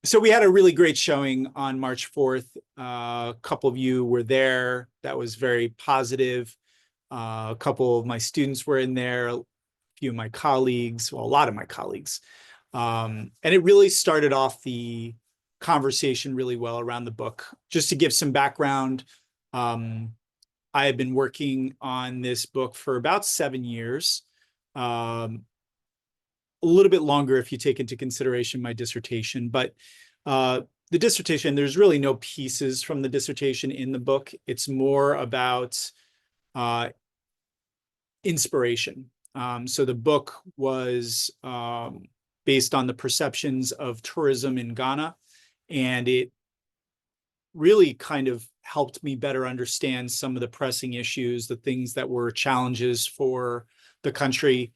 So we had a really great showing on March 4th. A couple of you were there. That was very positive. A couple of my students were in there, a few of my colleagues, well, a lot of my colleagues. And it really started off the conversation really well around the book. Just to give some background, um, I have been working on this book for about 7 years. A little bit longer if you take into consideration my dissertation, but the dissertation, there's really no pieces from the dissertation in the book. It's more about inspiration. So the book was based on the perceptions of tourism in Ghana, and it really kind of helped me better understand some of the pressing issues, the things that were challenges for the country.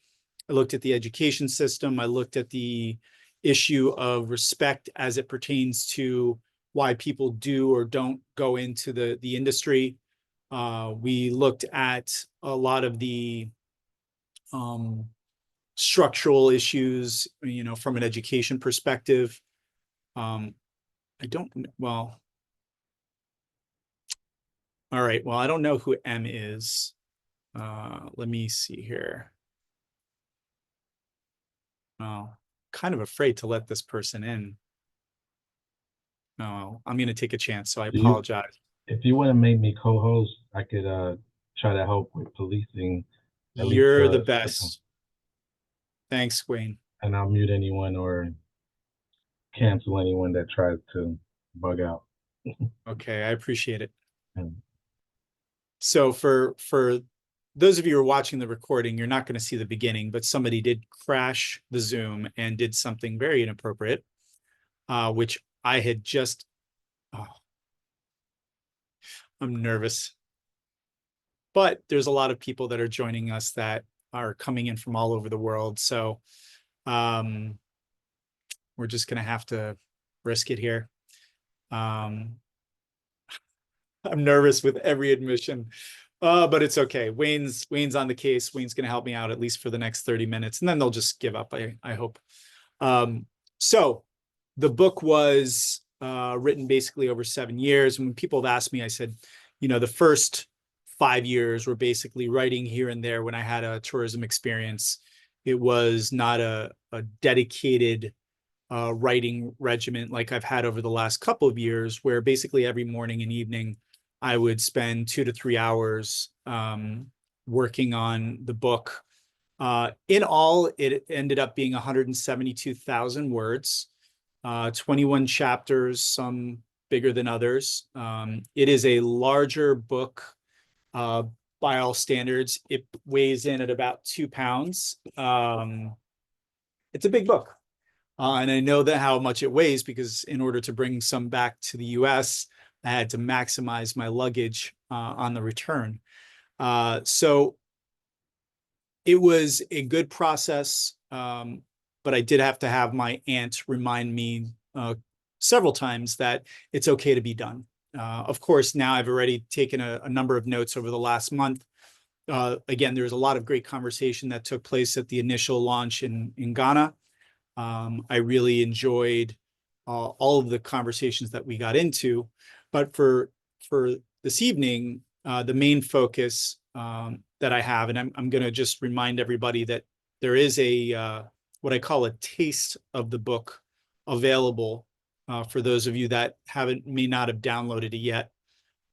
I looked at the education system. I looked at the issue of respect as it pertains to why people do or don't go into the industry. We looked at a lot of the um, structural issues, from an education perspective. I don't, well, all right. Well, I don't know who M is. Let me see here. Oh, kind of afraid to let this person in. No, I'm going to take a chance, so I Do you, apologize. if you want to make me co-host, I could try to help with policing at least You're the best. Thanks, Wayne. and I'll mute anyone or cancel anyone that tries to bug out. Okay, I appreciate it. And So for those of you who are watching the recording, you're not going to see the beginning, but somebody did crash the Zoom and did something very inappropriate, which I had just, oh, I'm nervous. But there's a lot of people that are joining us that are coming in from all over the world. So um, we're just going to have to risk it here. Um, I'm nervous with every admission, but it's okay. Wayne's on the case. Wayne's going to help me out at least for the next 30 minutes, and then they'll just give up. I hope. So the book was written basically over 7 years. And when people have asked me, I said, the first 5 years were basically writing here and there when I had a tourism experience. It was not a dedicated writing regimen like I've had over the last couple of years, where basically every morning and evening I would spend 2 to 3 hours working on the book. In all, it ended up being 172,000 words, 21 chapters, some bigger than others. It is a larger book uh, by all standards. It weighs in at about 2 pounds. It's a big book. And I know that how much it weighs because in order to bring some back to the US, I had to maximize my luggage on the return. So it was a good process, but I did have to have my aunt remind me several times that it's okay to be done. Of course, now I've already taken a number of notes over the last month. Again, there was a lot of great conversation that took place at the initial launch in Ghana. I really enjoyed all of the conversations that we got into, but for this evening, the main focus that I have, and I'm going to just remind everybody that there is a what I call a taste of the book available for those of you that may not have downloaded it yet.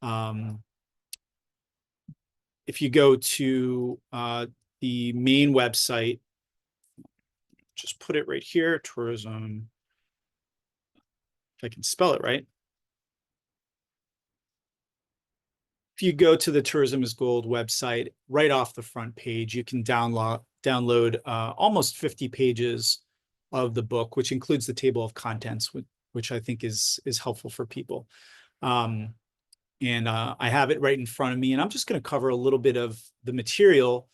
Um, if you go to the main website, just put it right here, tourism, if I can spell it right. If you go to the Tourism is Gold website, right off the front page, you can download almost 50 pages of the book, which includes the table of contents, which I think is helpful for people. And I have it right in front of me, and I'm just going to cover a little bit of the material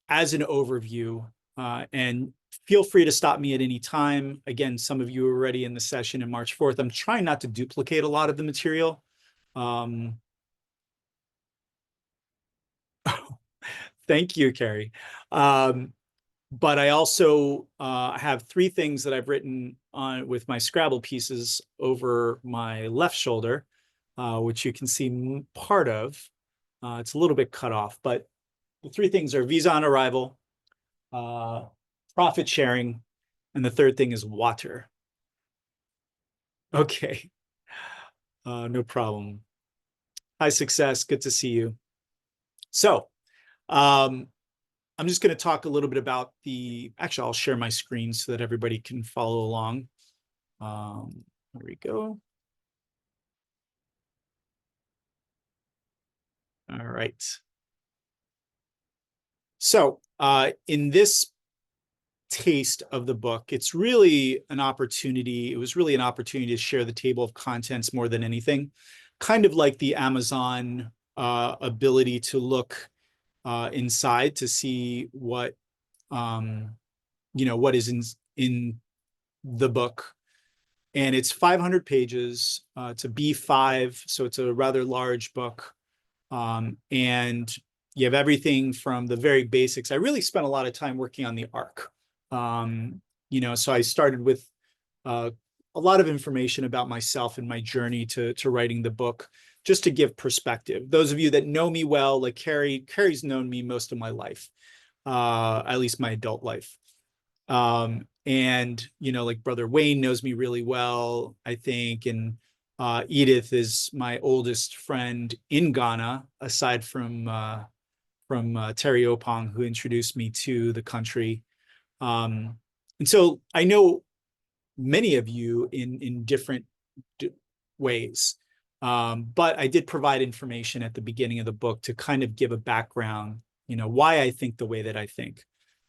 as an overview. And feel free to stop me at any time. Again, some of you are already in the session in March 4th. I'm trying not to duplicate a lot of the material. Thank you, Carrie. but I also have three things that I've written on with my Scrabble pieces over my left shoulder, which you can see part of. It's a little bit cut off, but the three things are visa on arrival, uh, profit sharing, and the third thing is water. Okay, no problem. High success. Good to see you. So, um, I'm just going to talk a little bit about actually, I'll share my screen so that everybody can follow along. There we go. All right. So, in this taste of the book, it's really an opportunity. It was really an opportunity to share the table of contents more than anything, kind of like the Amazon ability to look inside to see what what is in the book. And it's 500 pages. It's a B5, so it's a rather large book. And you have everything from the very basics. I really spent a lot of time working on the arc. So I started with uh, a lot of information about myself and my journey to writing the book, just to give perspective. Those of you that know me well, like Carrie's known me most of my life, at least my adult life. And like brother Wayne knows me really well, I think, and Edith is my oldest friend in Ghana, aside from Terry Opong, who introduced me to the country. And so I know many of you in different ways. But I did provide information at the beginning of the book to kind of give a background, why I think the way that I think.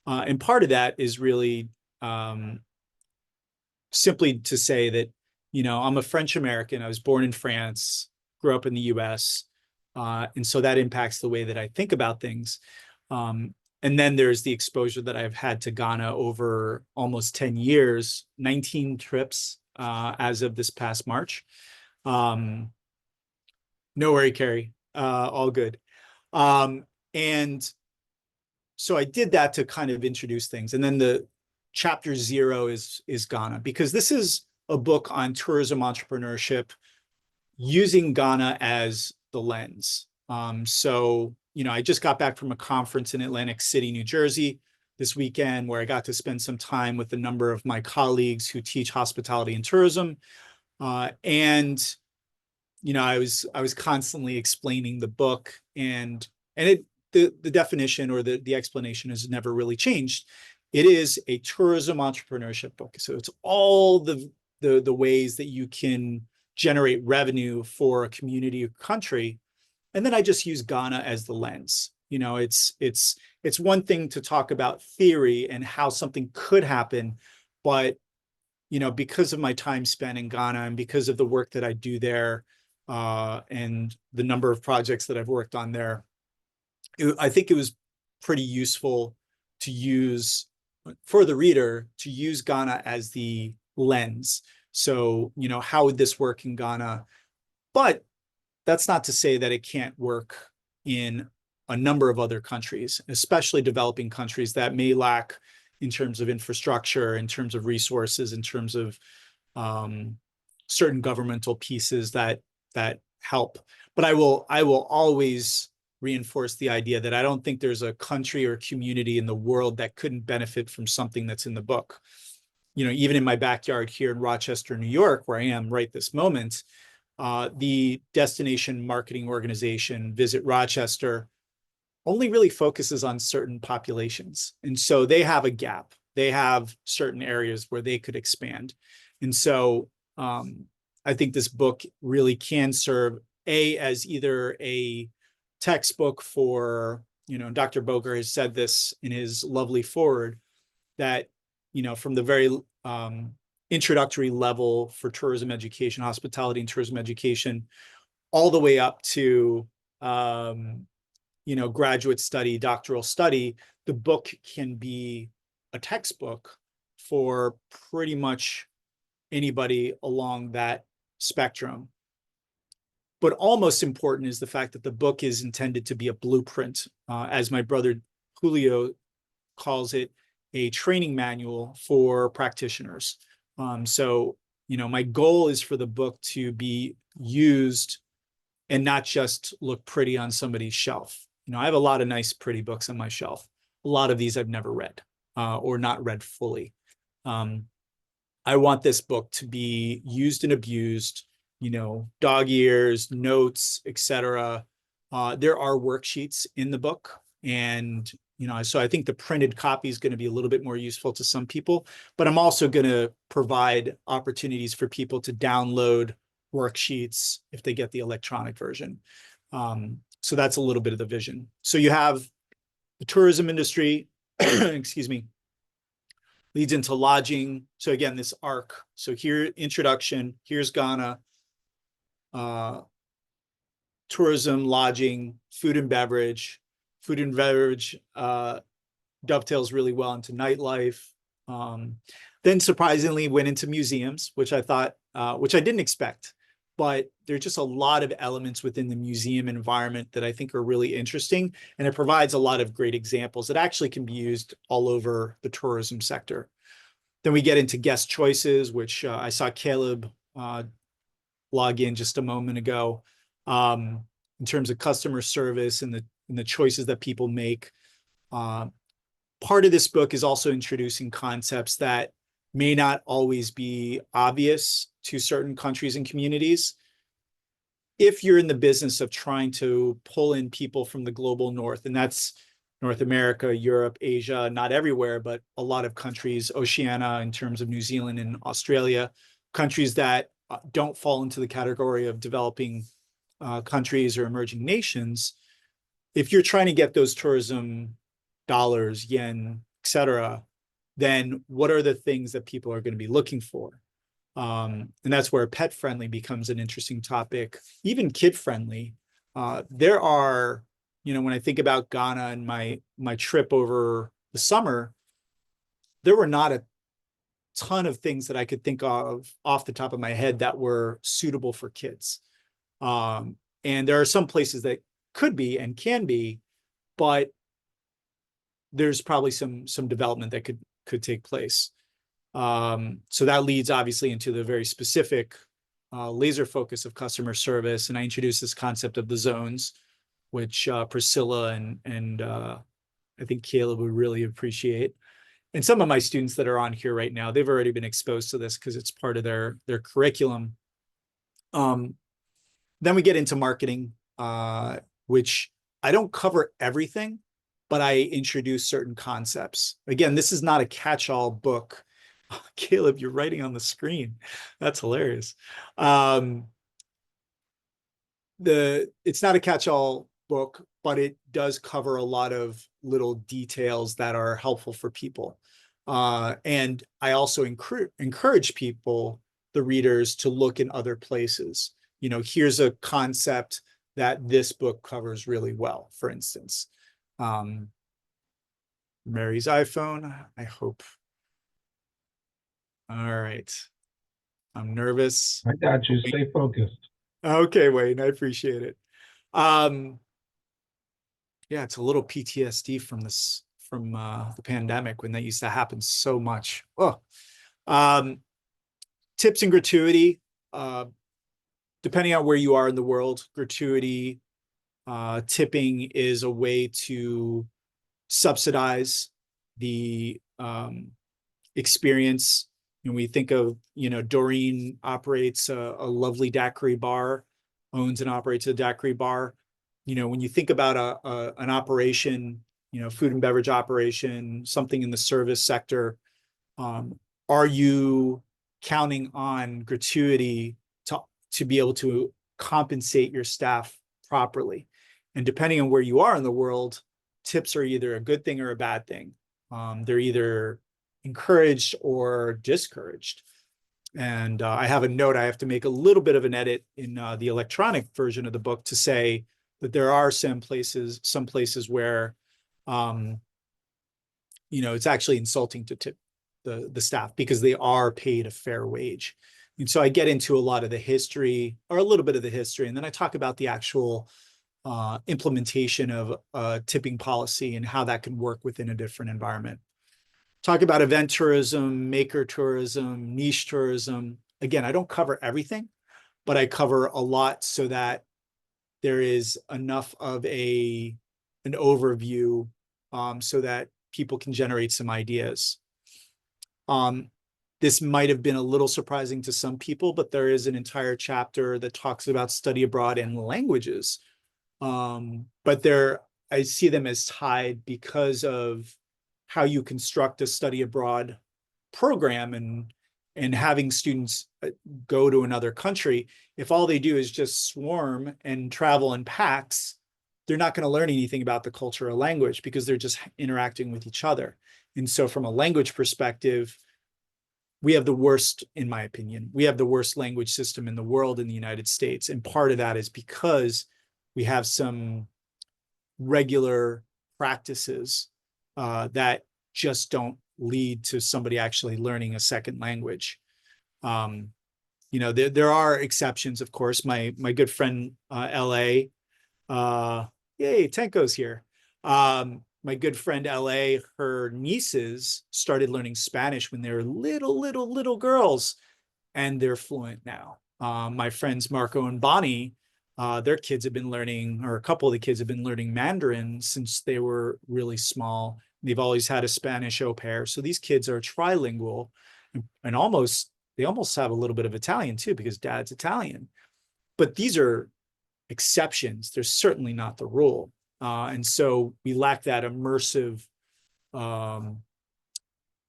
And part of that is really um, simply to say that, I'm a French American. I was born in France, grew up in the US. And so that impacts the way that I think about things. And then there's the exposure that I've had to Ghana over almost 10 years, 19 trips as of this past March. Um, no worry, Carrie. All good. And so I did that to kind of introduce things. And then the chapter 0 is Ghana, because this is a book on tourism entrepreneurship using Ghana as the lens. I just got back from a conference in Atlantic City, New Jersey this weekend, where I got to spend some time with a number of my colleagues who teach hospitality and tourism. And I was constantly explaining the book, and the definition or the explanation has never really changed. It is a tourism entrepreneurship book. So it's all the ways that you can generate revenue for a community or country. And then I just use Ghana as the lens. It's one thing to talk about theory and how something could happen, but because of my time spent in Ghana and because of the work that I do there, and the number of projects that I've worked on there, I think it was pretty useful to use for the reader to use Ghana as the lens. So, how would this work in Ghana? But that's not to say that it can't work in a number of other countries, especially developing countries that may lack in terms of infrastructure, in terms of resources, in terms of certain governmental pieces that help. But I will always reinforce the idea that I don't think there's a country or community in the world that couldn't benefit from something that's in the book. Even in my backyard here in Rochester, New York, where I am right this moment, the destination marketing organization Visit Rochester only really focuses on certain populations. And so they have a gap. They have certain areas where they could expand. And so I think this book really can serve as either a textbook for, Dr. Boger has said this in his lovely foreword, that, from the very introductory level for tourism education, hospitality and tourism education, all the way up to graduate study, doctoral study, the book can be a textbook for pretty much anybody along that spectrum. But almost important is the fact that the book is intended to be a blueprint, as my brother Julio calls it. a training manual for practitioners. So, my goal is for the book to be used and not just look pretty on somebody's shelf. I have a lot of nice, pretty books on my shelf. A lot of these I've never read or not read fully. Um, I want this book to be used and abused, dog ears, notes, etc. There are worksheets in the book. And, so I think the printed copy is going to be a little bit more useful to some people, but I'm also going to provide opportunities for people to download worksheets if they get the electronic version. So that's a little bit of the vision. So you have the tourism industry, excuse me, leads into lodging. So again, this arc. So here, introduction, here's Ghana, uh, tourism, lodging, food and beverage. Food and beverage dovetails really well into nightlife. Um, then surprisingly went into museums, which I thought, which I didn't expect, but there's just a lot of elements within the museum environment that I think are really interesting. And it provides a lot of great examples that actually can be used all over the tourism sector. Then we get into guest choices, which I saw Caleb log in just a moment ago. In terms of customer service and the choices that people make. Part of this book is also introducing concepts that may not always be obvious to certain countries and communities. If you're in the business of trying to pull in people from the global north, and that's North America, Europe, Asia, not everywhere, but a lot of countries, Oceania in terms of New Zealand and Australia, countries that don't fall into the category of developing countries or emerging nations. If you're trying to get those tourism dollars, yen, et cetera, then what are the things that people are going to be looking for? And that's where pet friendly becomes an interesting topic, even kid friendly. There are, when I think about Ghana and my trip over the summer, there were not a ton of things that I could think of off the top of my head that were suitable for kids. And there are some places that could be and can be, but there's probably some development that could take place. So that leads obviously into the very specific laser focus of customer service. And I introduced this concept of the zones, which Priscilla and I think Caleb would really appreciate. And some of my students that are on here right now, they've already been exposed to this because it's part of their curriculum. Then we get into marketing, which I don't cover everything, but I introduce certain concepts. Again, this is not a catch-all book. Oh, Caleb, you're writing on the screen. That's hilarious. It's not a catch-all book, but it does cover a lot of little details that are helpful for people. And I also encourage people, the readers, to look in other places. Here's a concept that this book covers really well, for instance. Mary's iPhone, I hope. All right. I'm nervous. I got you. Stay focused. Okay, Wayne, I appreciate it. Yeah, it's a little PTSD from the pandemic when that used to happen so much. Oh, tips and gratuity. Depending on where you are in the world, gratuity, tipping is a way to subsidize the experience. We think of, Doreen operates a lovely daiquiri bar, owns and operates a daiquiri bar. When you think about an operation, food and beverage operation, something in the service sector, are you counting on gratuity to be able to compensate your staff properly? And depending on where you are in the world, tips are either a good thing or a bad thing. They're either encouraged or discouraged. And I have a note, I have to make a little bit of an edit in the electronic version of the book to say that there are some places where, it's actually insulting to tip the staff because they are paid a fair wage. And so I get into a lot of the history, or a little bit of the history, and then I talk about the actual implementation of tipping policy and how that can work within a different environment. talk about event tourism, maker tourism, niche tourism. Again, I don't cover everything, but I cover a lot so that there is enough of an overview so that people can generate some ideas. Um, this might have been a little surprising to some people, but there is an entire chapter that talks about study abroad and languages. But I see them as tied because of how you construct a study abroad program and having students go to another country. If all they do is just swarm and travel in packs, they're not going to learn anything about the culture or language because they're just interacting with each other. And so from a language perspective, we have the worst, in my opinion, we have the worst language system in the world in the United States. And part of that is because we have some regular practices that just don't lead to somebody actually learning a second language. Um, there are exceptions, of course. My good friend LA, yay, Tenko's here. My good friend LA, her nieces started learning Spanish when they were little girls, and they're fluent now. My friends Marco and Bonnie, their kids have been learning, or a couple of the kids have been learning Mandarin since they were really small. They've always had a Spanish au pair. So these kids are trilingual and they almost have a little bit of Italian too, because dad's Italian. But these are exceptions. They're certainly not the rule. And so we lack that immersive um,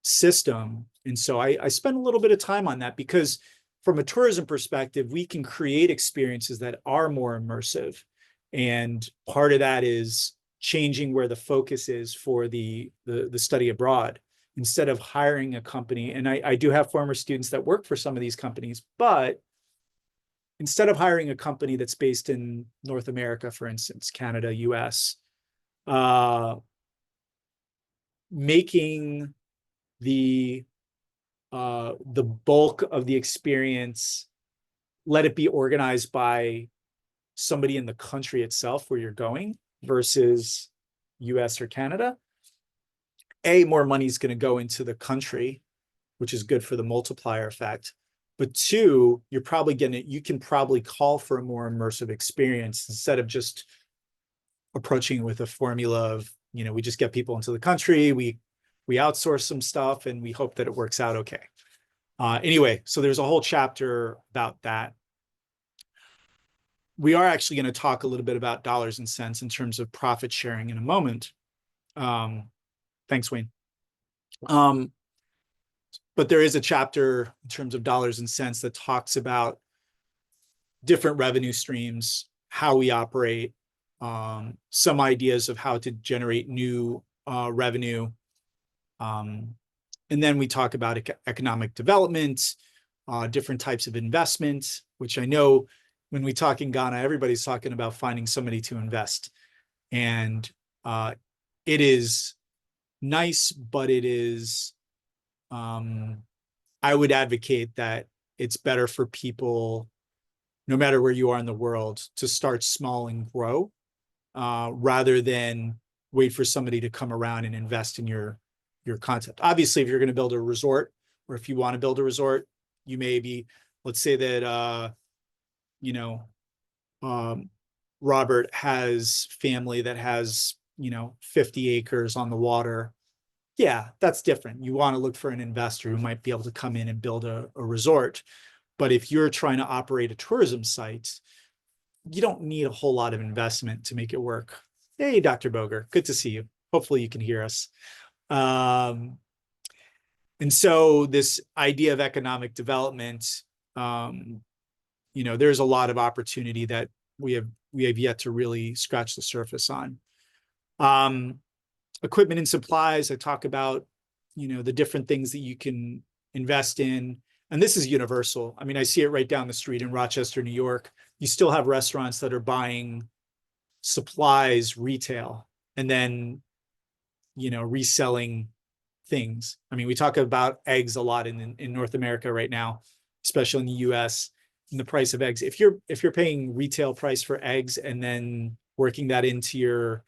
system. And so I spend a little bit of time on that because from a tourism perspective, we can create experiences that are more immersive. And part of that is changing where the focus is for the study abroad. Instead of hiring a company, and I do have former students that work for some of these companies, but instead of hiring a company that's based in North America, for instance, Canada, US, making the bulk of the experience, let it be organized by somebody in the country itself where you're going versus US or Canada. More money is going to go into the country, which is good for the multiplier effect. But two, you can probably call for a more immersive experience instead of just approaching it with a formula of, we just get people into the country, we outsource some stuff and we hope that it works out okay. Anyway, so there's a whole chapter about that. We are actually going to talk a little bit about dollars and cents in terms of profit sharing in a moment. Thanks, Wayne. But there is a chapter in terms of dollars and cents that talks about different revenue streams, how we operate, some ideas of how to generate new revenue. And then we talk about economic development, different types of investment, which I know when we talk in Ghana, everybody's talking about finding somebody to invest. And it is nice, but it is, I would advocate that it's better for people, no matter where you are in the world, to start small and grow rather than wait for somebody to come around and invest in your concept. Obviously, if you're going to build a resort, or if you want to build a resort, you may be, let's say that, Robert has family that has, 50 acres on the water. Yeah, that's different. You want to look for an investor who might be able to come in and build a resort. But if you're trying to operate a tourism site, you don't need a whole lot of investment to make it work. Hey, Dr. Boger, good to see you. Hopefully you can hear us. And so this idea of economic development, there's a lot of opportunity that we have yet to really scratch the surface on. Equipment and supplies, I talk about, the different things that you can invest in. And this is universal. I mean, I see it right down the street in Rochester, New York. You still have restaurants that are buying supplies retail and then, reselling things. I mean, we talk about eggs a lot in North America right now, especially in the US, and the price of eggs. If you're paying retail price for eggs and then working that into your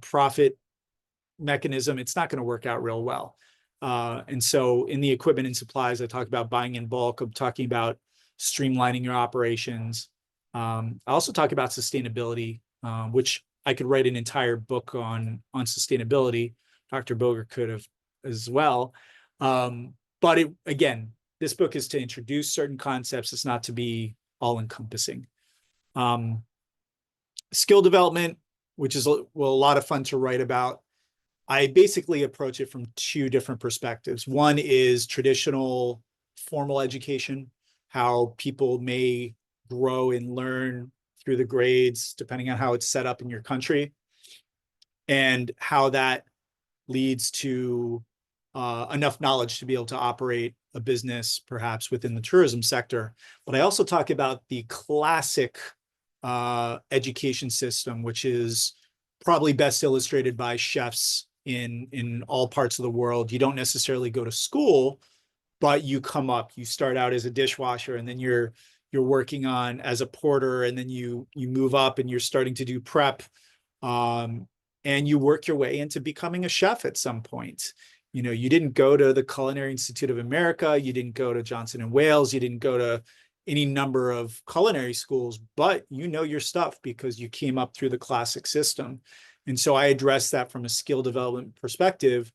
profit, mechanism, it's not going to work out real well. And so in the equipment and supplies, I talk about buying in bulk. I'm talking about streamlining your operations. I also talk about sustainability, which I could write an entire book on sustainability. Dr. Boger could have as well. But again, this book is to introduce certain concepts. It's not to be all encompassing. Skill development, which is a lot of fun to write about. I basically approach it from two different perspectives. One is traditional formal education, how people may grow and learn through the grades, depending on how it's set up in your country, and how that leads to enough knowledge to be able to operate a business, perhaps within the tourism sector. But I also talk about the classic education system, which is probably best illustrated by chefs in all parts of the world. You don't necessarily go to school, but you come up. You start out as a dishwasher, and then you're working on as a porter, and then you move up, and you're starting to do prep, and you work your way into becoming a chef at some point. You know, you didn't go to the Culinary Institute of America, you didn't go to Johnson and Wales, you didn't go to any number of culinary schools, but you know your stuff because you came up through the classic system. And so I address that from a skill development perspective.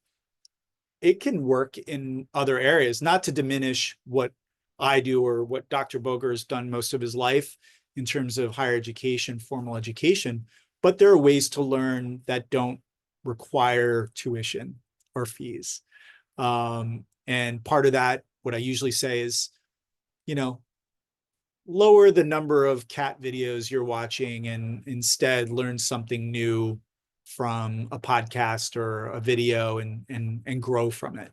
It can work in other areas, not to diminish what I do or what Dr. Boger has done most of his life in terms of higher education, formal education, but there are ways to learn that don't require tuition or fees. And part of that, what I usually say is, you know, lower the number of cat videos you're watching and instead learn something new from a podcast or a video and grow from it.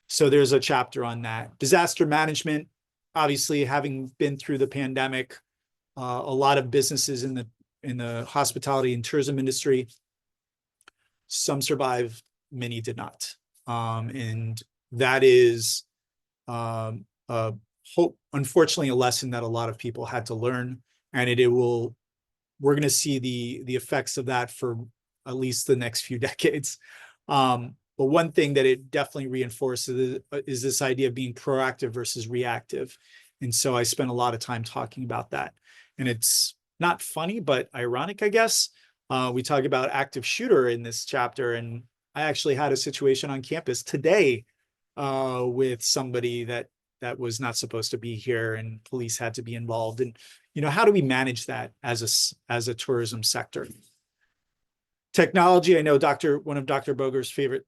So there's a chapter on that. Disaster management, obviously, having been through the pandemic, a lot of businesses in the hospitality and tourism industry, some survived, many did not. And that is unfortunately a lesson that a lot of people had to learn, and we're going to see the effects of that for at least the next few decades. But one thing that it definitely reinforces is this idea of being proactive versus reactive. And so I spent a lot of time talking about that. And it's not funny, but ironic, I guess. We talk about active shooter in this chapter, and I actually had a situation on campus today with somebody that was not supposed to be here, and police had to be involved. And, you know, how do we manage that as a tourism sector? Technology, I know one of Dr. Boger's favorite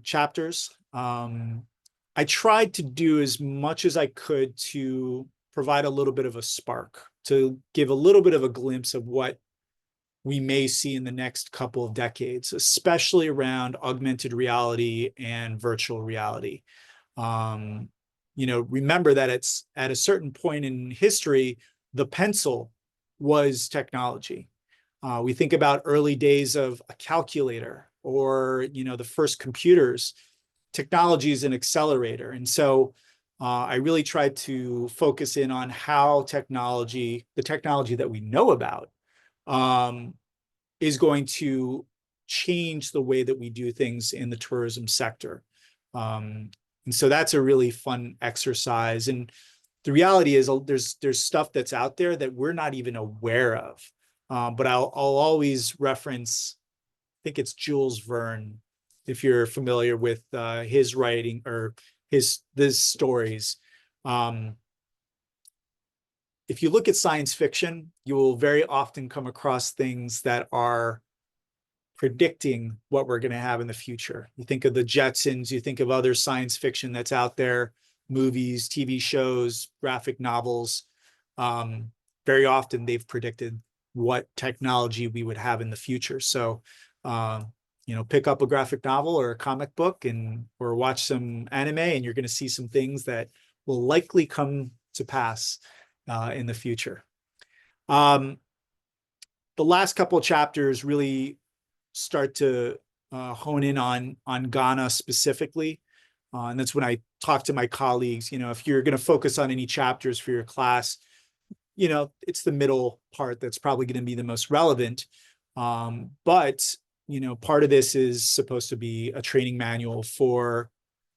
chapters. I tried to do as much as I could to provide a little bit of a spark, to give a little bit of a glimpse of what we may see in the next couple of decades, especially around augmented reality and virtual reality. You know, remember that it's at a certain point in history, the pencil was technology. We think about early days of a calculator or, you know, the first computers. Technology is an accelerator. And so I really tried to focus in on how the technology that we know about, is going to change the way that we do things in the tourism sector. And so that's a really fun exercise. And the reality is there's stuff that's out there that we're not even aware of. But I'll always reference, I think it's Jules Verne, if you're familiar with his writing or his stories. If you look at science fiction, you will very often come across things that are predicting what we're going to have in the future. You think of the Jetsons, you think of other science fiction that's out there, movies, TV shows, graphic novels. Very often they've predicted what technology we would have in the future. So, you know, pick up a graphic novel or a comic book or watch some anime, and you're going to see some things that will likely come to pass in the future. The last couple of chapters really start to hone in on Ghana specifically. And that's when I talk to my colleagues, you know, if you're going to focus on any chapters for your class, you know, it's the middle part that's probably going to be the most relevant. But part of this is supposed to be a training manual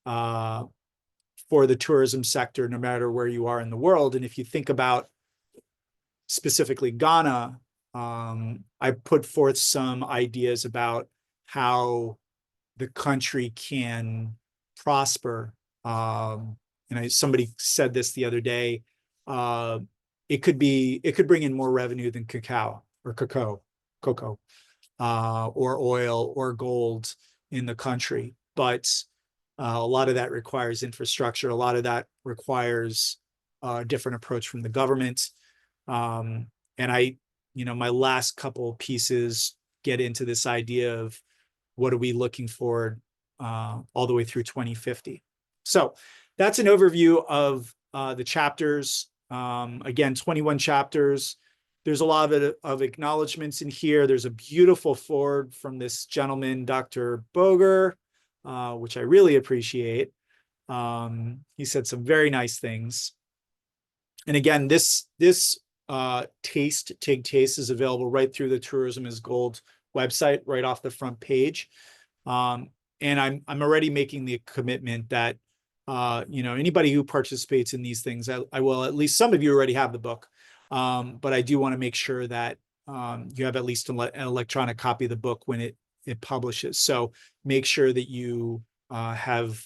uh, for the tourism sector, no matter where you are in the world. And if you think about specifically Ghana, I put forth some ideas about how the country can prosper. Somebody said this the other day. Uh, it could bring in more revenue than cocoa, or oil or gold in the country. But a lot of that requires infrastructure. A lot of that requires a different approach from the government. Um, and my last couple pieces get into this idea of what are we looking for all the way through 2050. So that's an overview of the chapters. Again, 21 chapters. There's a lot of acknowledgments in here. There's a beautiful forward from this gentleman, Dr. Boger, which I really appreciate. He said some very nice things. And again, this TIG Taste is available right through the Tourism is Gold website, right off the front page. And I'm already making the commitment that anybody who participates in these things, I will, at least some of you already have the book, but I do want to make sure that you have at least an electronic copy of the book when it publishes. So make sure that you have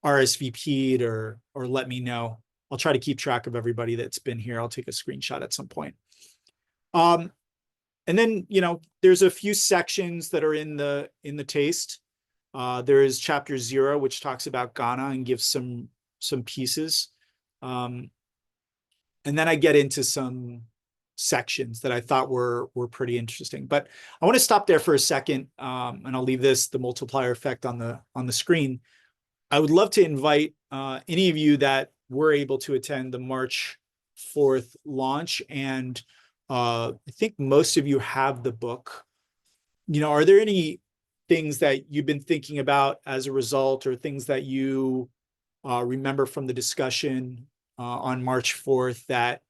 RSVP'd or let me know. I'll try to keep track of everybody that's been here. I'll take a screenshot at some point. And then, there's a few sections that are in the taste. There is chapter 0, which talks about Ghana and gives some pieces. And then I get into some sections that I thought were pretty interesting. But I want to stop there for a second, and I'll leave the multiplier effect on the screen. I would love to invite any of you that were able to attend the March 4th launch. And I think most of you have the book. Are there any things that you've been thinking about as a result, or things that you remember from the discussion on March 4th that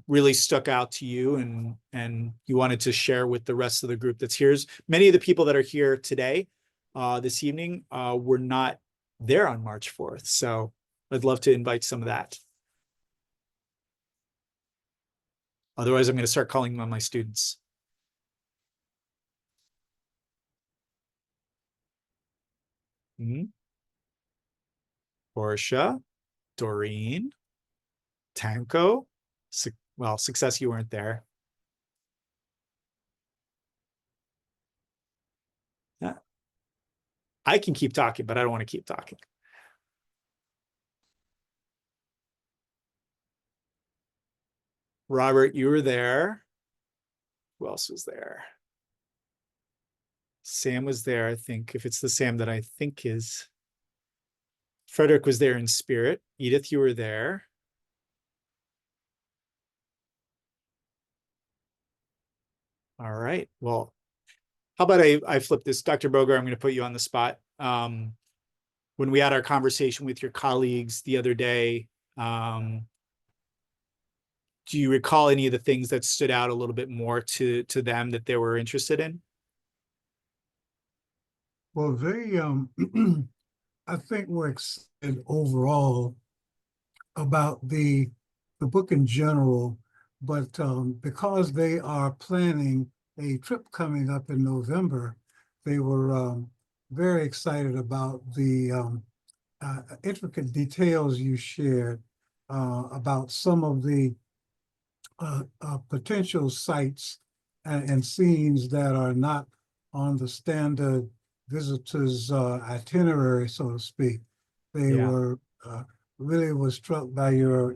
really stuck out to you and you wanted to share with the rest of the group that's here? Many of the people that are here today, this evening, were not there on March 4th. So I'd love to invite some of that. Otherwise, I'm going to start calling on my students. Portia, Doreen, Tanko. Well, Success, you weren't there. Yeah. I can keep talking, but I don't want to keep talking. Robert, you were there. Who else was there? Sam was there, I think, if it's the Sam that I think is. Frederick was there in spirit. Edith, you were there. All right. Well, how about I flip this? Dr. Boger, I'm going to put you on the spot. When we had our conversation with your colleagues the other day, do you recall any of the things that stood out a little bit more to them that they were interested in? Well, they, I think we're excited overall about the book in general, but because they are planning a trip coming up in November, they were very excited about the intricate details you shared about some of the potential sites and scenes that are not on the standard visitors itinerary, so to speak. They were really was struck by your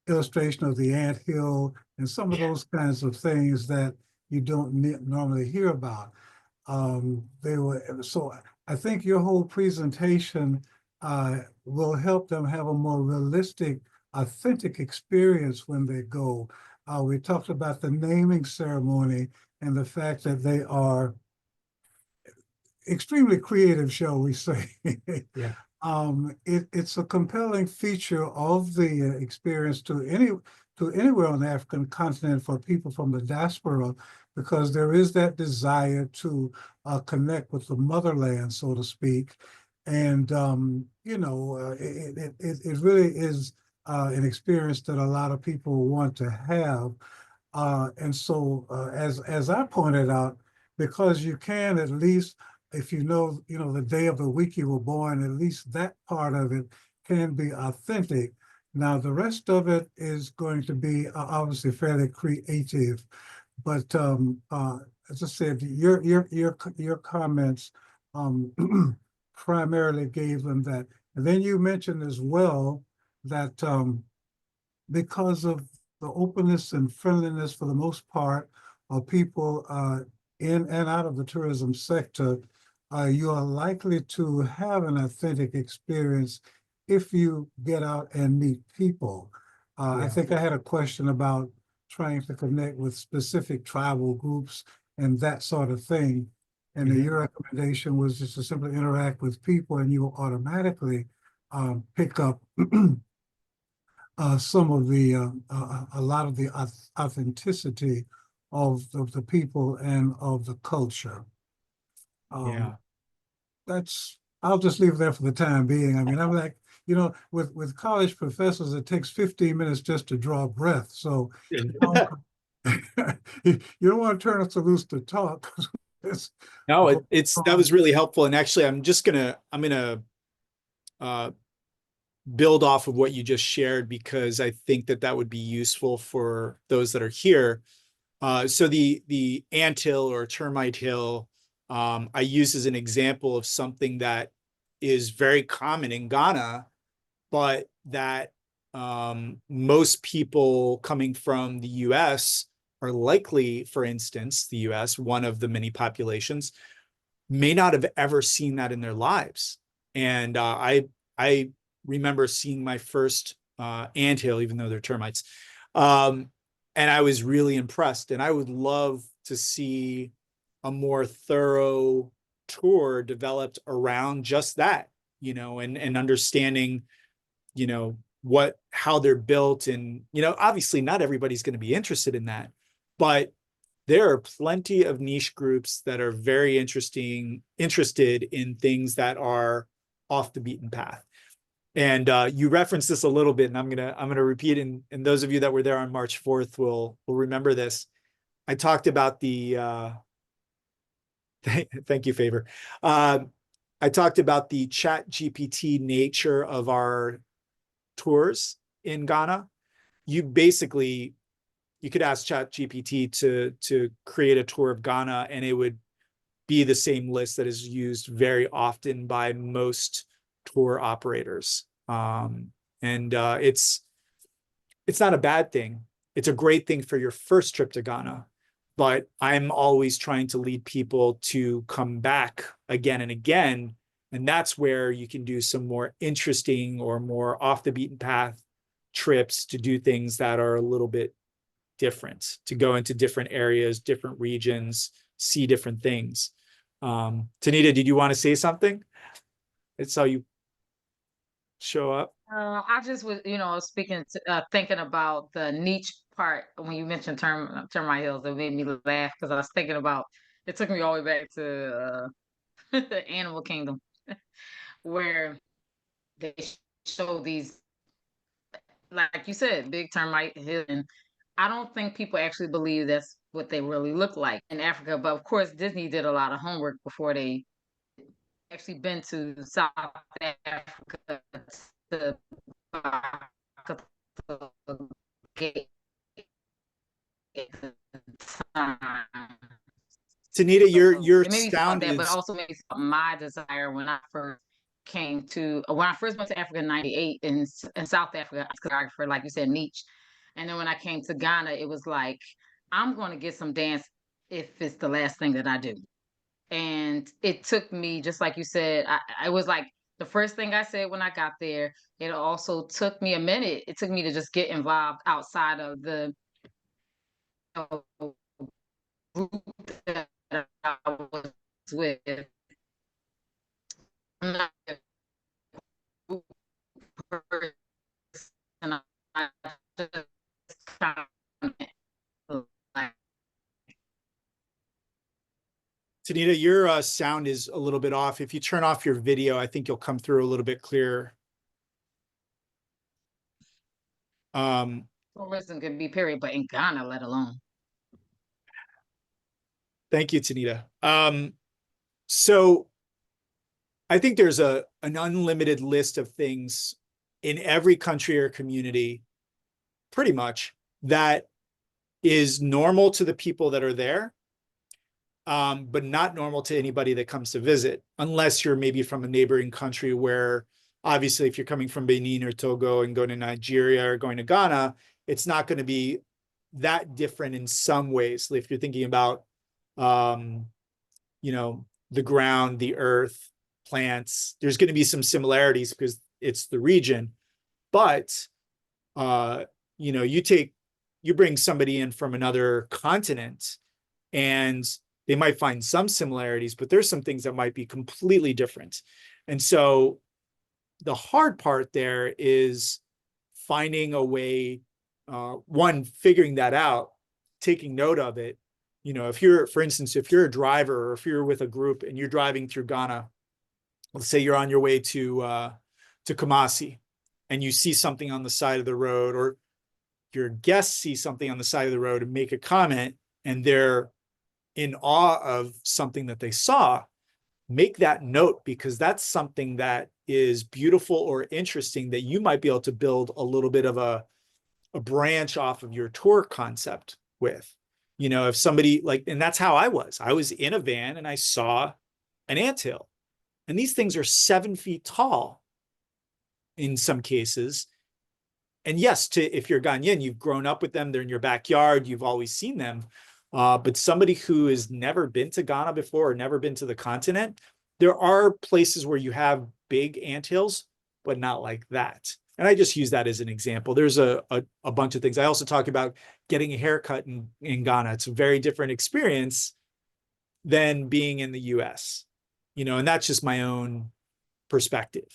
illustration of the ant hill and some of those kinds of things that you don't normally hear about. They were so. I think your whole presentation will help them have a more realistic, authentic experience when they go. We talked about the naming ceremony and the fact that they are extremely creative, shall we say. Yeah. It's a compelling feature of the experience to anywhere on the African continent for people from the diaspora because there is that desire to connect with the motherland, so to speak. And, it really is an experience that a lot of people want to have. And so, as I pointed out, because you can at least, if the day of the week you were born, at least that part of it can be authentic. Now, the rest of it is going to be obviously fairly creative. But as I said, your comments primarily gave them that. And then you mentioned as well that because of the openness and friendliness for the most part of people in and out of the tourism sector, you are likely to have an authentic experience if you get out and meet people. I think I had a question about trying to connect with specific tribal groups and that sort of thing. And your recommendation was just to simply interact with people, and you will automatically pick up some of the a lot of the authenticity of the people and of the culture. Yeah. That's I'll just leave it there for the time being. I mean, I'm like, with college professors, it takes 15 minutes just to draw breath. So you don't, you don't want to turn us loose to talk. No, that was really helpful. And actually, I'm gonna build off of what you just shared, because I think that would be useful for those that are here. So the anthill or termite hill, I use as an example of something that is very common in Ghana, but that most people coming from the US are likely, for instance, the US, one of the many populations, may not have ever seen that in their lives. And I remember seeing my first anthill, even though they're termites. And I was really impressed. And I would love to see a more thorough tour developed around just that, and understanding, how they're built. And, obviously not everybody's going to be interested in that, but there are plenty of niche groups that are very interested in things that are off the beaten path. And you referenced this a little bit, and I'm gonna repeat. And those of you that were there on March 4th will remember this. I talked about the thank you, Favor. I talked about the Chat GPT nature of our tours in Ghana. You could ask Chat GPT to create a tour of Ghana, and it would be the same list that is used very often by most tour operators. And it's not a bad thing. It's a great thing for your first trip to Ghana, but I'm always trying to lead people to come back again and again. And that's where you can do some more interesting or more off the beaten path trips to do things that are a little bit different, to go into different areas, different regions, see different things. Tanita, did you want to say something? I saw you show up. I just was, thinking about the niche part when you mentioned termite hills. It made me laugh because I was thinking about. It took me all the way back to the Animal Kingdom, where they show these, like you said, big termite hills. And I don't think people actually believe that's what they really look like in Africa. But of course, Disney did a lot of homework before they actually been to South Africa to gate time. Tanita, your It made me think about sound that, but is also made me think about my desire when I first went to Africa in '98 in South Africa, as a choreographer, like you said, niche. And then when I came to Ghana, it was like, I'm going to get some dance if it's the last thing that I do. And it took me, just like you said, I was like the first thing I said when I got there. It also took me a minute. It took me to just get involved outside of the group that I was with. I'm not a group person. I just kind of like Tanita, your sound is a little bit off. If you turn off your video, I think you'll come through a little bit clearer. Tourism can be period, but in Ghana, let alone. Thank you, Tanita. So I think there's an unlimited list of things in every country or community, pretty much, that is normal to the people that are there, but not normal to anybody that comes to visit, unless you're maybe from a neighboring country where, obviously, if you're coming from Benin or Togo and going to Nigeria or going to Ghana, it's not going to be that different in some ways. If you're thinking about, you know, the ground, the earth, plants, there's going to be some similarities because it's the region. But, you know, you bring somebody in from another continent and they might find some similarities, but there's some things that might be completely different. And so the hard part there is finding a way, one, figuring that out, taking note of it. You know, if you're, for instance, if you're a driver or if you're with a group and you're driving through Ghana, let's say you're on your way to Kumasi and you see something on the side of the road, or your guests see something on the side of the road and make a comment and they're in awe of something that they saw, make that note, because that's something that is beautiful or interesting that you might be able to build a little bit of a branch off of your tour concept with. You know, if somebody like, and that's how I was in a van and I saw an anthill, and these things are 7 feet tall in some cases. And yes, if you're Ghanaian, you've grown up with them, they're in your backyard, you've always seen them. But somebody who has never been to Ghana before or never been to the continent, there are places where you have big anthills, but not like that. And I just use that as an example. There's a bunch of things. I also talk about getting a haircut in Ghana. It's a very different experience than being in the US, you know, and that's just my own perspective.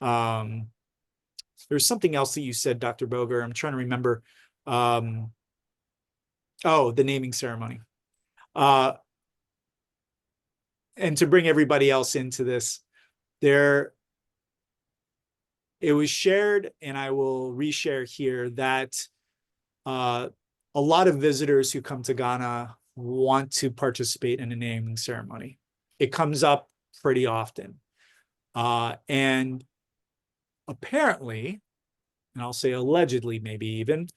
There's something else that you said, Dr. Boger. I'm trying to remember. Oh, the naming ceremony. And to bring everybody else into this, it was shared, and I will reshare here, that a lot of visitors who come to Ghana want to participate in a naming ceremony. It comes up pretty often. And apparently, and I'll say allegedly, maybe even,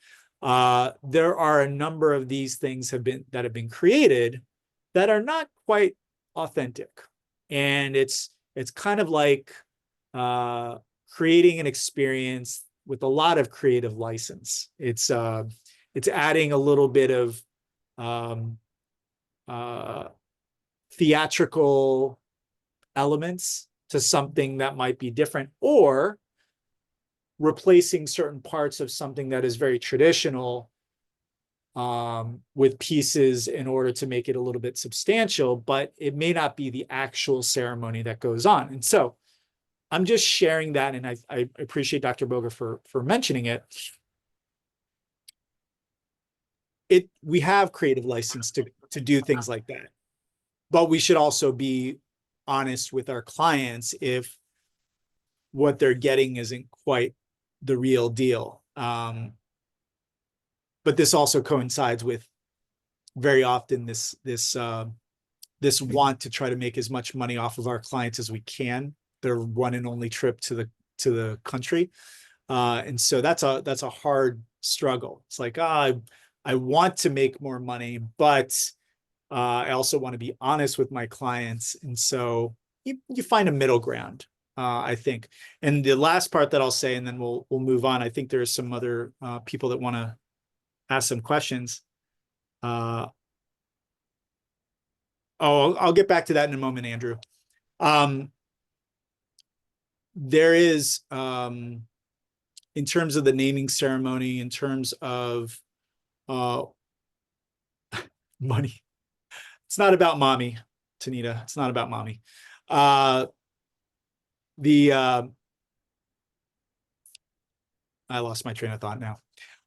there are a number of these things that have been created that are not quite authentic. And it's kind of like creating an experience with a lot of creative license. It's adding a little bit of theatrical elements to something that might be different, or replacing certain parts of something that is very traditional with pieces in order to make it a little bit substantial, but it may not be the actual ceremony that goes on. And so I'm just sharing that, and I appreciate Dr. Boger for mentioning it. We have creative license to do things like that, but we should also be honest with our clients if what they're getting isn't quite the real deal. But this also coincides with very often this want to try to make as much money off of our clients as we can. Their one and only trip to the country, and so that's a hard struggle. It's like, I want to make more money, but I also want to be honest with my clients, and so you find a middle ground. I think. And the last part that I'll say, and then we'll move on. I think there's some other people that want to ask some questions. I'll get back to that in a moment, Andrew. There is, in terms of the naming ceremony, in terms of money, it's not about mommy, Tanita. It's not about mommy. I lost my train of thought now.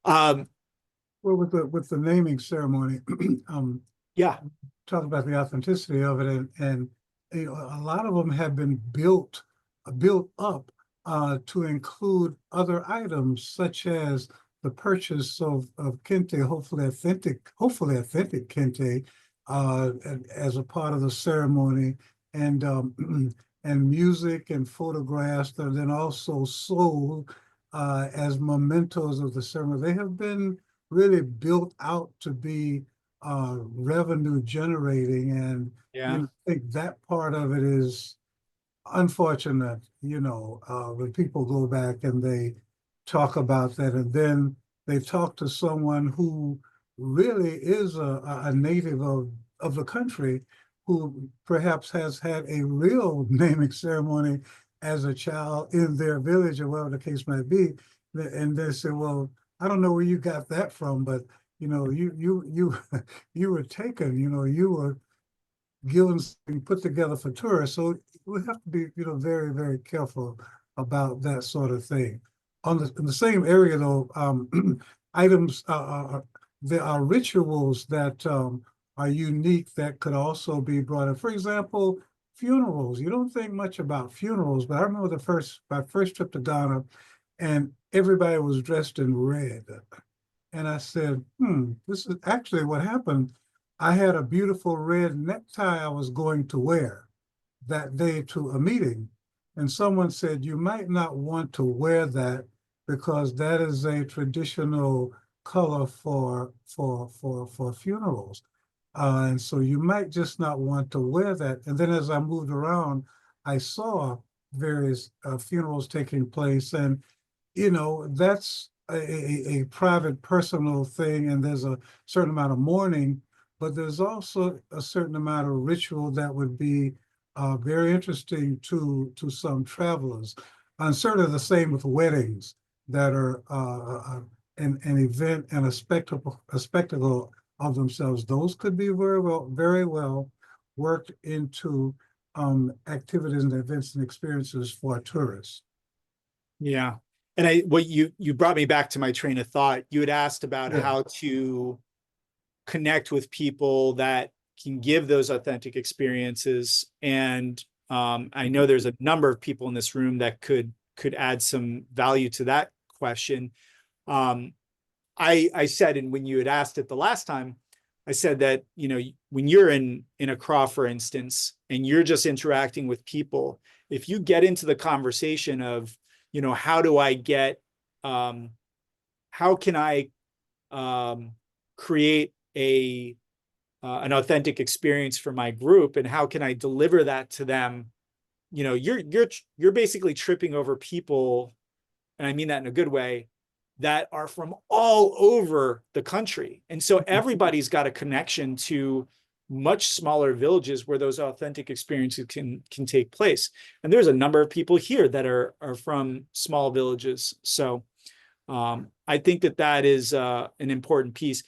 Well, with the naming ceremony, Yeah. talk about the authenticity of it, and you know, a lot of them have been built up to include other items such as the purchase of kente, hopefully authentic kente, as a part of the ceremony, and and music and photographs that are then also sold as mementos of the ceremony. They have been really built out to be revenue generating, and Yeah. I think that part of it is unfortunate, when people go back and they talk about that, and then they talk to someone who really is a native of the country, who perhaps has had a real naming ceremony as a child in their village or whatever the case might be. And they say, well, I don't know where you got that from, but you you were taken, you were given something put together for tourists. So we have to be, very, very careful about that sort of thing. In the same area, though, items there are rituals that are unique that could also be brought in. For example, funerals. You don't think much about funerals, but I remember my first trip to Ghana, and everybody was dressed in red. And I said, this is actually what happened. I had a beautiful red necktie I was going to wear that day to a meeting. And someone said, you might not want to wear that because that is a traditional color for funerals. And so you might just not want to wear that. And then as I moved around, I saw various funerals taking place, and that's a private, personal thing, and there's a certain amount of mourning, but there's also a certain amount of ritual that would be very interesting to some travelers. And certainly the same with weddings that are an event and a spectacle of themselves. Those could be very well worked into activities and events and experiences for tourists. Yeah. And what you brought me back to my train of thought. You had asked about Yeah. how to connect with people that can give those authentic experiences. And I know there's a number of people in this room that could add some value to that question. I said, and when you had asked it the last time, I said that, when you're in Accra, for instance, and you're just interacting with people, if you get into the conversation of, how do I get, how can I create an authentic experience for my group, and how can I deliver that to them? You're basically tripping over people, and I mean that in a good way, that are from all over the country. And so everybody's got a connection to much smaller villages where those authentic experiences can take place. And there's a number of people here that are from small villages. So I think that is an important piece.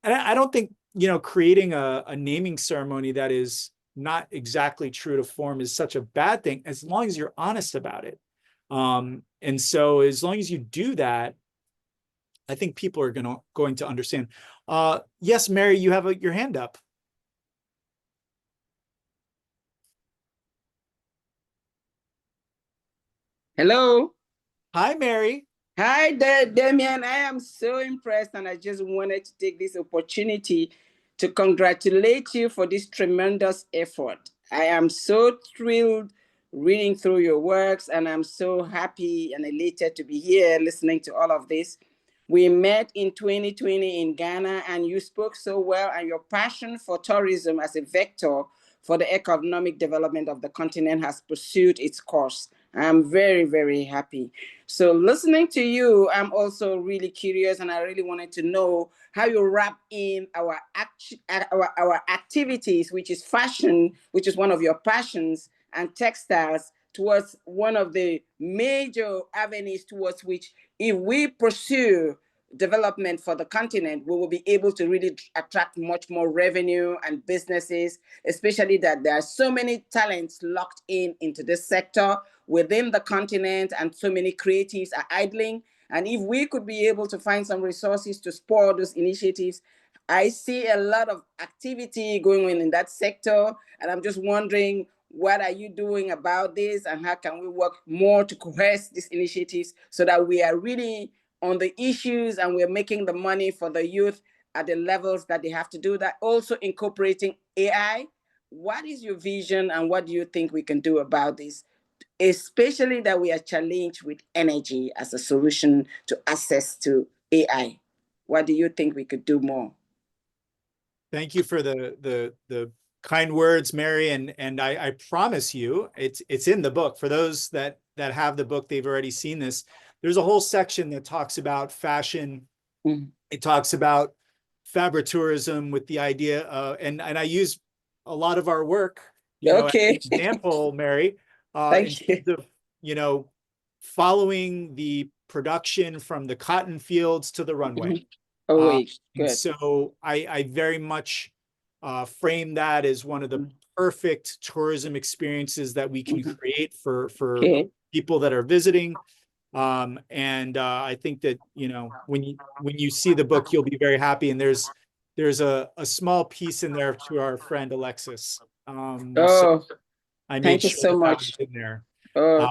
And I don't think, creating a naming ceremony that is not exactly true to form is such a bad thing, as long as you're honest about it. And so as long as you do that, I think people are going to understand. Yes, Mary, you have your hand up. Hello. Hi, Mary. Hi there, Damien. I am so impressed, and I just wanted to take this opportunity to congratulate you for this tremendous effort. I am so thrilled reading through your works, and I'm so happy and elated to be here listening to all of this. We met in 2020 in Ghana, and you spoke so well, and your passion for tourism as a vector for the economic development of the continent has pursued its course. I'm very, very happy. So listening to you, I'm also really curious, and I really wanted to know how you wrap in our activities, which is fashion, which is one of your passions, and textiles, towards one of the major avenues towards which, if we pursue development for the continent, we will be able to really attract much more revenue and businesses, especially that there are so many talents locked into this sector within the continent, and so many creatives are idling. And if we could be able to find some resources to spur those initiatives, I see a lot of activity going on in that sector, and I'm just wondering, what are you doing about this, and how can we work more to coerce these initiatives so that we are really on the issues and we're making the money for the youth at the levels that they have to do that, also incorporating AI. What is your vision, and what do you think we can do about this, especially that we are challenged with energy as a solution to access to AI? What do you think we could do more? Thank you for the kind words, Mary, and I promise you, it's in the book. For those that have the book, they've already seen this. There's a whole section that talks about fashion. Mm-hmm. It talks about fabritourism with the idea and I use a lot of our work, okay, as an example, Mary, Thank in terms of, following the production from the cotton fields to the runway. Mm-hmm. Oh, good. So I very much frame that as one of the perfect tourism experiences that we can create for people that are visiting. And I think that, when you see the book, you'll be very happy. And there's a small piece in there to our friend Alexis. So I made thank you sure so that much. was in there.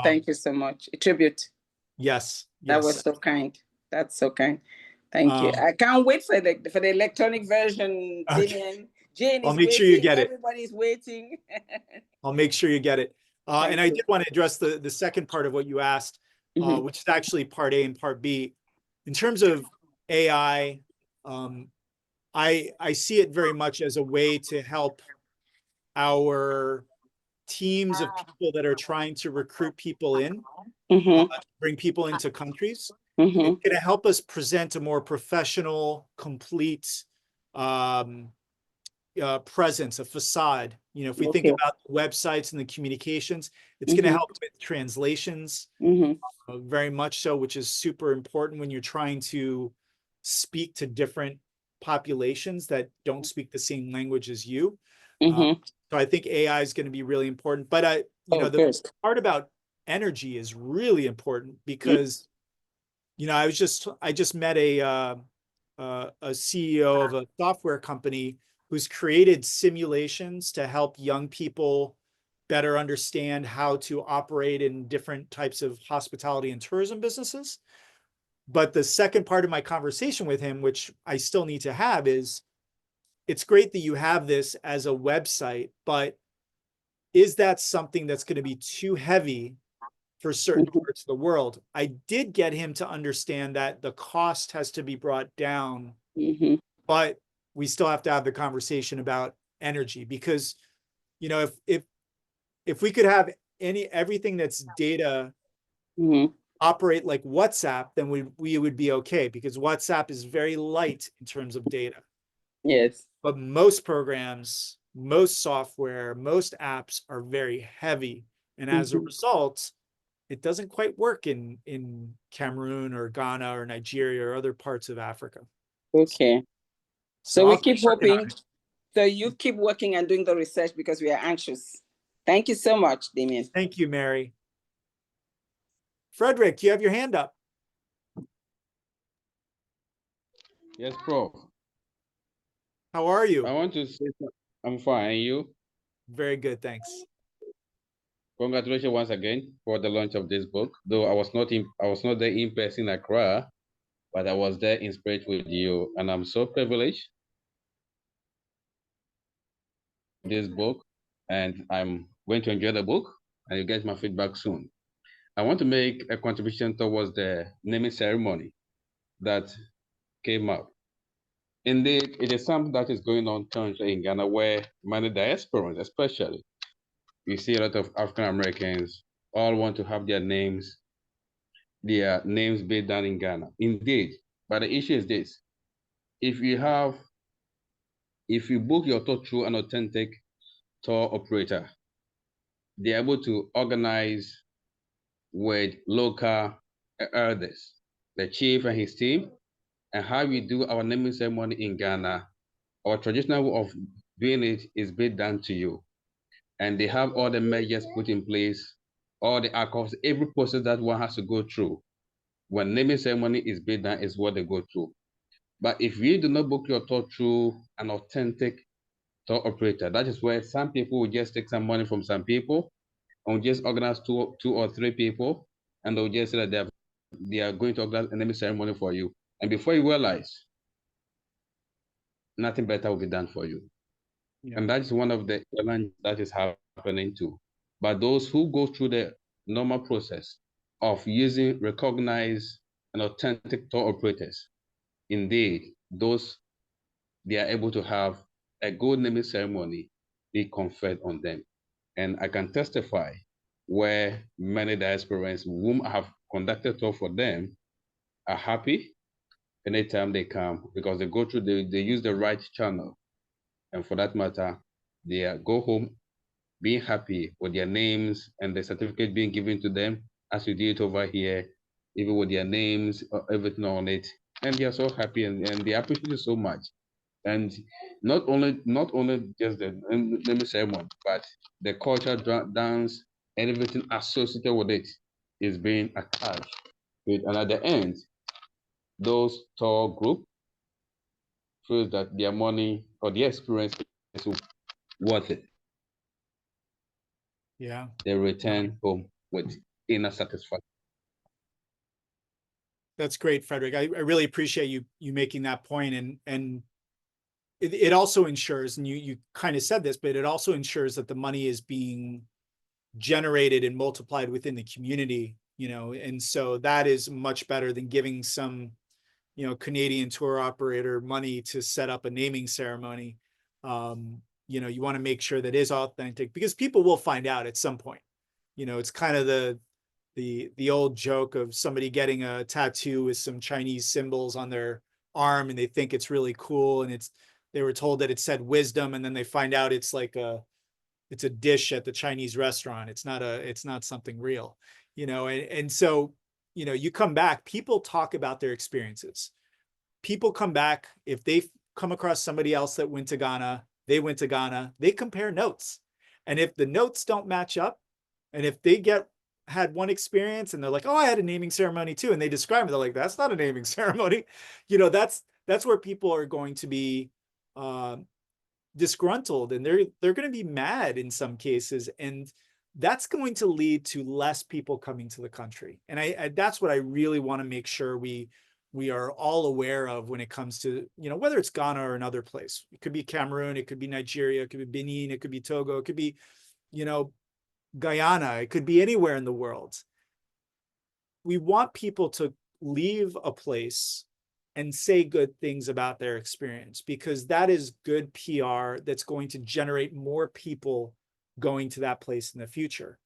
Thank you so much. A tribute. Yes. That was so kind. That's so kind. Thank you. I can't wait for the electronic version, Damien. Jane I'll is make waiting. sure you get it. Everybody's waiting. I'll make sure you get it. And I did want to address the second part of what you asked, which is actually part A and part B. In terms of AI, I see it very much as a way to help our teams of people that are trying to recruit people in, bring people into countries. It's going to help us present a more professional, complete presence, a facade. If we think about the websites and the communications, it's going to help with translations, very much so, which is super important when you're trying to speak to different populations that don't speak the same language as you. So I think AI is going to be really important. But the part about energy is really important because I just met a CEO of a software company who's created simulations to help young people better understand how to operate in different types of hospitality and tourism businesses. But the second part of my conversation with him, which I still need to have, is it's great that you have this as a website, but is that something that's going to be too heavy for certain parts of the world? I did get him to understand that the cost has to be brought down, but we still have to have the conversation about energy, because if we could have everything that's data operate like WhatsApp, then we would be okay, because WhatsApp is very light in terms of data. Yes. But most programs, most software, most apps are very heavy. And as a result, it doesn't quite work in Cameroon or Ghana or Nigeria or other parts of Africa. Okay. So we keep hoping. So you keep working and doing the research because we are anxious. Thank you so much, Damien. Thank you, Mary. Frederick, you have your hand up. Yes, Prof. How are you? I want to say I'm fine. And you? Very good, thanks. Congratulations once again for the launch of this book. Though I was not there in person in Accra, but I was there in spirit with you, and I'm so privileged. This book, and I'm going to enjoy the book, and you get my feedback soon. I want to make a contribution towards the naming ceremony that came up. Indeed, it is something that is going on currently in Ghana, where many diasporans, especially, you see a lot of African Americans all want to have their names based down in Ghana. Indeed, but the issue is this: if you book your tour through an authentic tour operator, they're able to organize with local elders, the chief and his team, and how we do our naming ceremony in Ghana. Our traditional way of doing it is based down to you. And they have all the measures put in place, all the accords, every process that one has to go through. When naming ceremony is based down is what they go through. But if you do not book your tour through an authentic tour operator, that is where some people will just take some money from some people and will just organize two or three people, and they'll just say that they are going to organize a naming ceremony for you. And before you realize, nothing better will be done for you. Yeah. And that is one of the challenges that is happening too. But those who go through the normal process of using recognized and authentic tour operators, indeed, those they are able to have a good naming ceremony be conferred on them. And I can testify where many diasporans whom I have conducted tour for them are happy anytime they come because they go through, they use the right channel. And for that matter, they go home being happy with their names and the certificate being given to them as we did it over here, even with their names, everything on it. And they are so happy and they appreciate it so much. And not only just the naming ceremony, but the culture, dance, and everything associated with it is being attached to it. And at the end, those tour group feels that their money or their experience is worth it. Yeah. They return home with inner satisfaction. That's great, Frederick. I really appreciate you making that point. And it also ensures, and you kind of said this, but it also ensures that the money is being generated and multiplied within the community, and so that is much better than giving some, Canadian tour operator money to set up a naming ceremony. You want to make sure that is authentic because people will find out at some point. It's kind of the old joke of somebody getting a tattoo with some Chinese symbols on their arm and they think it's really cool and they were told that it said wisdom and then they find out it's like it's a dish at the Chinese restaurant. It's not something real, and so, you come back, people talk about their experiences. People come back, if they come across somebody else that went to Ghana, they compare notes. And if the notes don't match up, and if they had one experience and they're like, oh, I had a naming ceremony too, and they describe it, they're like, that's not a naming ceremony. That's where people are going to be disgruntled and they're going to be mad in some cases, and that's going to lead to less people coming to the country. And I that's what I really want to make sure we are all aware of when it comes to, whether it's Ghana or another place. It could be Cameroon, it could be Nigeria, it could be Benin, it could be Togo, it could be, Guyana, it could be anywhere in the world. We want people to leave a place and say good things about their experience, because that is good PR that's going to generate more people going to that place in the future.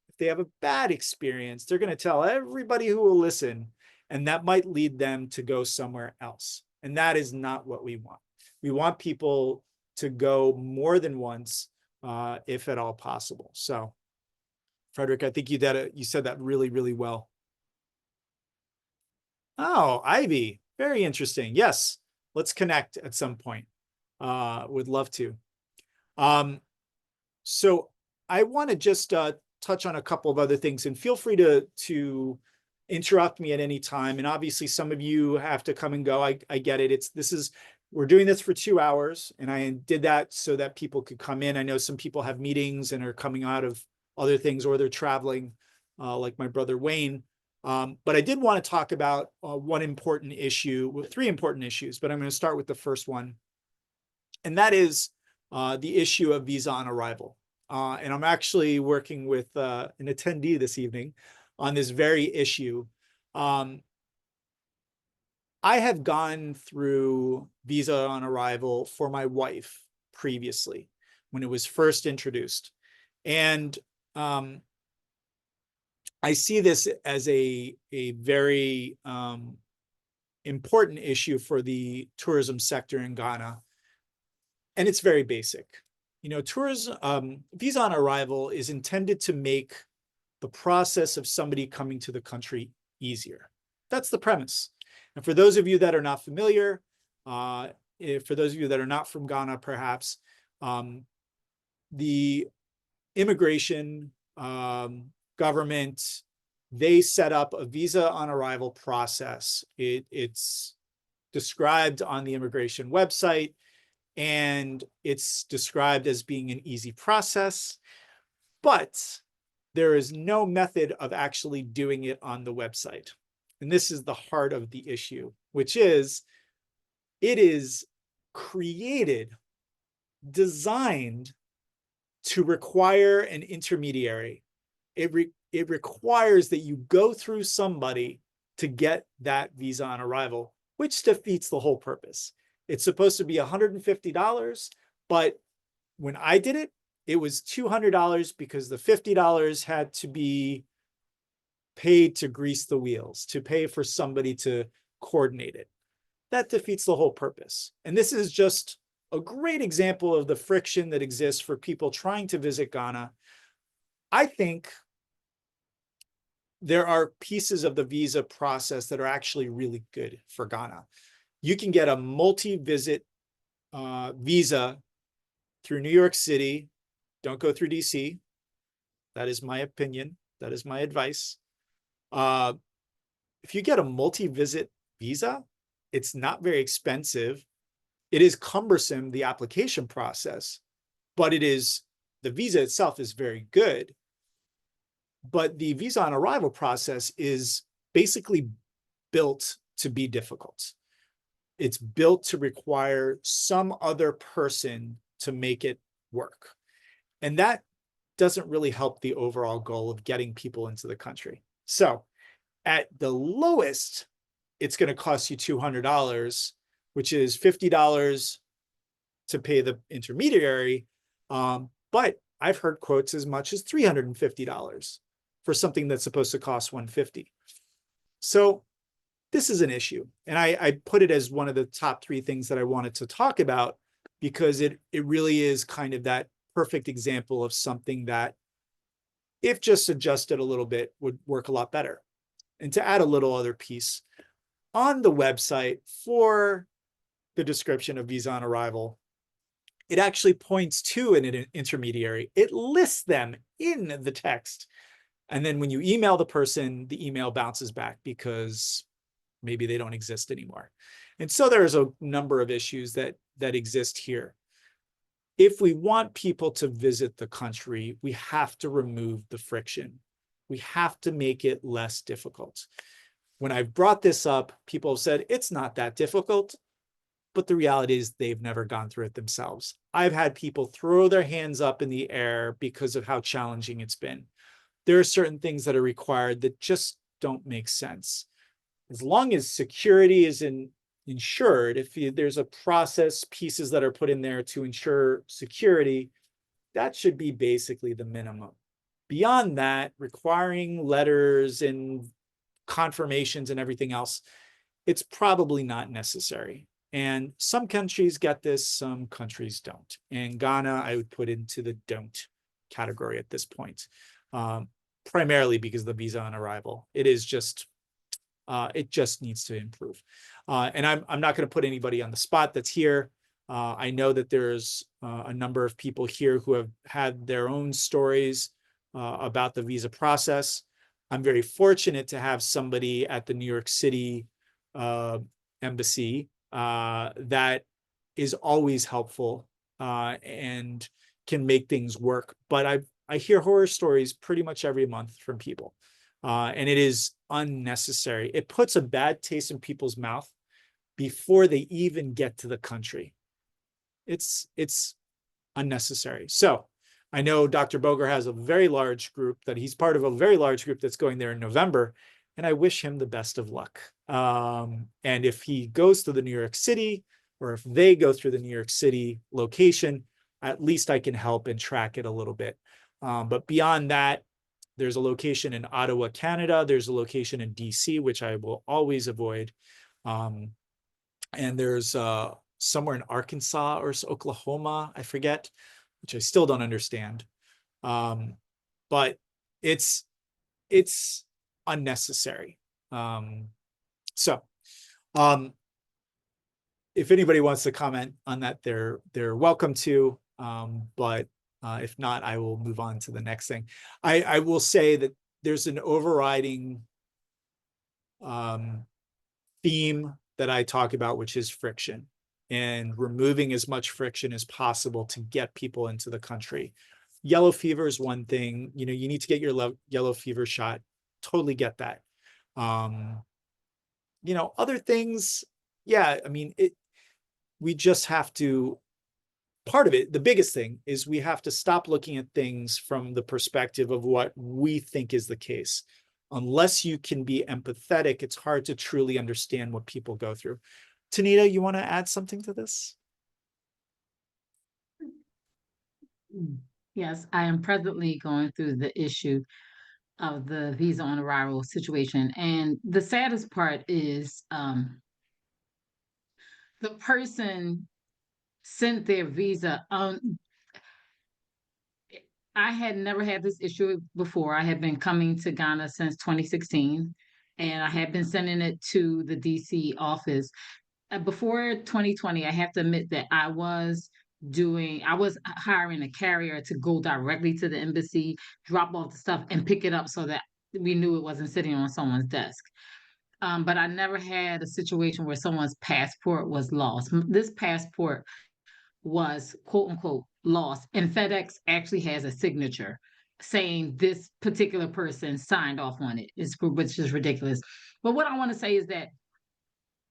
If they have a bad experience, they're going to tell everybody who will listen, and that might lead them to go somewhere else. And that is not what we want. We want people to go more than once, if at all possible. So, Frederick, I think you said that really, really well. Oh, Ivy, very interesting. Yes, let's connect at some point. Would love to. So I want to just touch on a couple of other things, and feel free to interrupt me at any time. And obviously, some of you have to come and go. I get it. We're doing this for 2 hours, and I did that so that people could come in. I know some people have meetings and are coming out of other things, or they're traveling, like my brother Wayne. But I did want to talk about one important issue, three important issues, but I'm going to start with the first one. And that is the issue of visa on arrival. And I'm actually working with an attendee this evening on this very issue. I have gone through visa on arrival for my wife previously when it was first introduced. And I see this as a very important issue for the tourism sector in Ghana. And it's very basic. Tourism, visa on arrival is intended to make the process of somebody coming to the country easier. That's the premise. And for those of you that are not familiar, for those of you that are not from Ghana, perhaps, the immigration government, they set up a visa on arrival process. It's described on the immigration website, and it's described as being an easy process, but there is no method of actually doing it on the website. And this is the heart of the issue, which is it is created, designed to require an intermediary. It requires that you go through somebody to get that visa on arrival, which defeats the whole purpose. It's supposed to be $150, but when I did it, it was $200 because the $50 had to be paid to grease the wheels, to pay for somebody to coordinate it. That defeats the whole purpose. And this is just a great example of the friction that exists for people trying to visit Ghana. I think there are pieces of the visa process that are actually really good for Ghana. You can get a multi-visit visa through New York City. Don't go through DC. That is my opinion. That is my advice. If you get a multi-visit visa, it's not very expensive. It is cumbersome, the application process, but the visa itself is very good. But the visa on arrival process is basically built to be difficult. It's built to require some other person to make it work. And that doesn't really help the overall goal of getting people into the country. So at the lowest, it's going to cost you $200, which is $50 to pay the intermediary. But I've heard quotes as much as $350 for something that's supposed to cost $150. So this is an issue. And I put it as one of the top 3 things that I wanted to talk about, because it really is kind of that perfect example of something that, if just adjusted a little bit, would work a lot better. And to add a little other piece, on the website for the description of visa on arrival, it actually points to an intermediary. It lists them in the text. And then when you email the person, the email bounces back because maybe they don't exist anymore. And so there's a number of issues that exist here. If we want people to visit the country, we have to remove the friction. We have to make it less difficult. When I've brought this up, people have said, it's not that difficult. But the reality is they've never gone through it themselves. I've had people throw their hands up in the air because of how challenging it's been. There are certain things that are required that just don't make sense. As long as security is ensured, if there's a process, pieces that are put in there to ensure security, that should be basically the minimum. Beyond that, requiring letters and confirmations and everything else, it's probably not necessary. And some countries get this, some countries don't. And Ghana, I would put into the don't category at this point, primarily because of the visa on arrival. It just needs to improve. And I'm not going to put anybody on the spot that's here. I know that there's a number of people here who have had their own stories about the visa process. I'm very fortunate to have somebody at the New York City embassy that is always helpful and can make things work. But I hear horror stories pretty much every month from people, and it is unnecessary. It puts a bad taste in people's mouth before they even get to the country. It's unnecessary. So I know Dr. Boger has a very large group, that he's part of a very large group that's going there in November, and I wish him the best of luck. And if he goes to the New York City, or if they go through the New York City location, at least I can help and track it a little bit. But beyond that, there's a location in Ottawa, Canada. There's a location in DC, which I will always avoid. And there's somewhere in Arkansas or Oklahoma, I forget, which I still don't understand. But it's unnecessary. If anybody wants to comment on that, they're welcome to. But if not, I will move on to the next thing. I will say that there's an overriding theme that I talk about, which is friction, and removing as much friction as possible to get people into the country. Yellow fever is one thing, you know, you need to get your yellow fever shot. Totally get that. You know, other things, yeah, I mean, we just have to, part of it, the biggest thing is we have to stop looking at things from the perspective of what we think is the case. Unless you can be empathetic, it's hard to truly understand what people go through. Tanita, you want to add something to this? Yes, I am presently going through the issue of the visa on arrival situation. And the saddest part is the person sent their visa. I had never had this issue before. I had been coming to Ghana since 2016, and I had been sending it to the DC office. Before 2020, I have to admit that I was hiring a carrier to go directly to the embassy, drop off the stuff, and pick it up so that we knew it wasn't sitting on someone's desk. But I never had a situation where someone's passport was lost. This passport was quote unquote lost, and FedEx actually has a signature saying this particular person signed off on it, which is ridiculous. But what I want to say is that,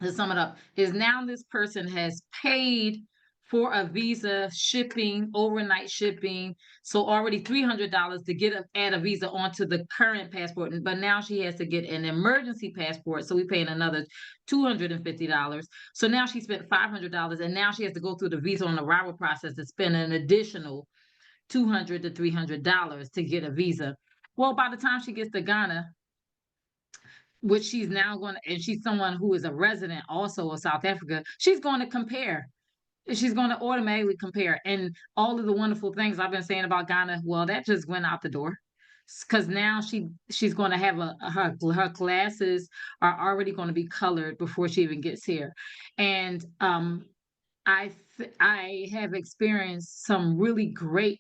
to sum it up, is now this person has paid for a visa shipping, overnight shipping. So already $300 to add a visa onto the current passport. But now she has to get an emergency passport. So we're paying another $250. So now she spent $500, and now she has to go through the visa on arrival process to spend an additional $200 to $300 to get a visa. Well, by the time she gets to Ghana, which she's now going to, and she's someone who is a resident also of South Africa, she's going to compare. She's going to automatically compare. And all of the wonderful things I've been saying about Ghana, well, that just went out the door. Because now she's going to have her classes are already going to be colored before she even gets here. And I have experienced some really great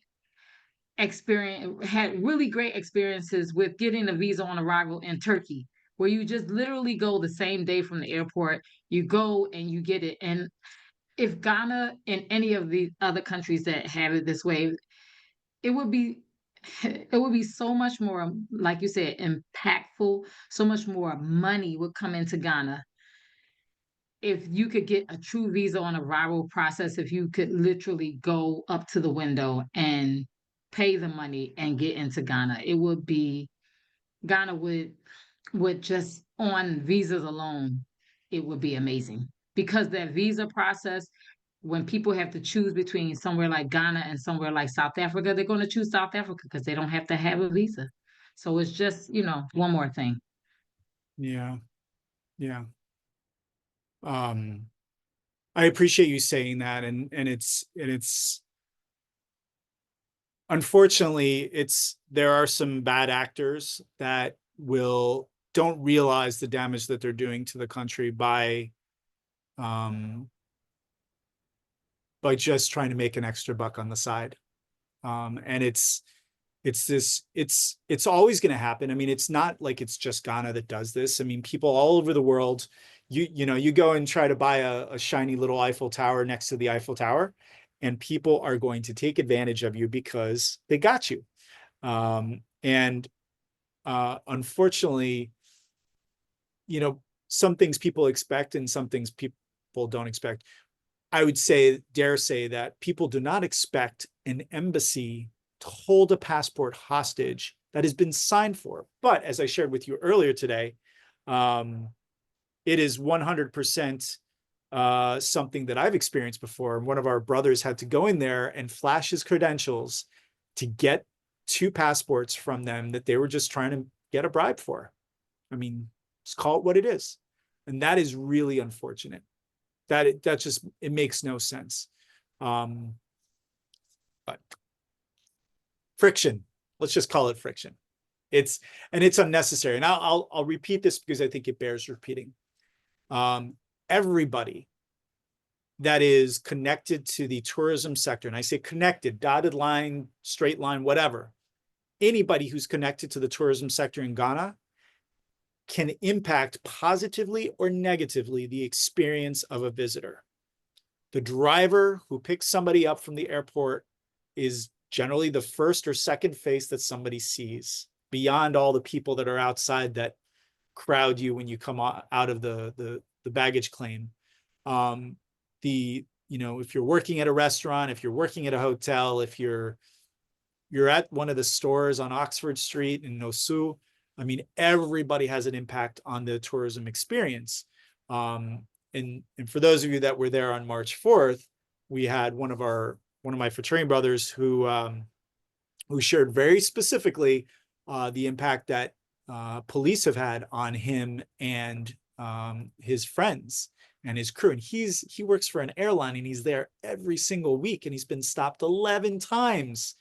had really great experiences with getting a visa on arrival in Turkey, where you just literally go the same day from the airport. You go and you get it. And if Ghana and any of the other countries that have it this way, it would be so much more, like you said, impactful. So much more money would come into Ghana if you could get a true visa on arrival process. If you could literally go up to the window and pay the money and get into Ghana, Ghana would just, on visas alone, it would be amazing. Because that visa process, when people have to choose between somewhere like Ghana and somewhere like South Africa, they're going to choose South Africa because they don't have to have a visa. So it's just, one more thing. Yeah. Yeah. I appreciate you saying that. And it's unfortunately, there are some bad actors that don't realize the damage that they're doing to the country by just trying to make an extra buck on the side. And it's always going to happen. I mean, it's not like it's just Ghana that does this. I mean, people all over the world, you go and try to buy a shiny little Eiffel Tower next to the Eiffel Tower, and people are going to take advantage of you because they got you. Unfortunately, some things people expect and some things people don't expect. I would dare say that people do not expect an embassy to hold a passport hostage that has been signed for. But as I shared with you earlier today, it is 100% something that I've experienced before. One of our brothers had to go in there and flash his credentials to get 2 passports from them that they were just trying to get a bribe for. I mean, just call it what it is. And that is really unfortunate. That just, it makes no sense. But friction, let's just call it friction. It's unnecessary. And I'll repeat this because I think it bears repeating. Everybody that is connected to the tourism sector, and I say connected, dotted line, straight line, whatever, anybody who's connected to the tourism sector in Ghana can impact positively or negatively the experience of a visitor. The driver who picks somebody up from the airport is generally the first or second face that somebody sees, beyond all the people that are outside that crowd you when you come out of the baggage claim. If you're working at a restaurant, if you're working at a hotel, if you're at one of the stores on Oxford Street in Nosu, I mean, everybody has an impact on the tourism experience. And for those of you that were there on March 4th, we had one of my fraternity brothers who shared very specifically the impact that police have had on him and his friends and his crew. And he works for an airline, and he's there every single week, and he's been stopped 11 times.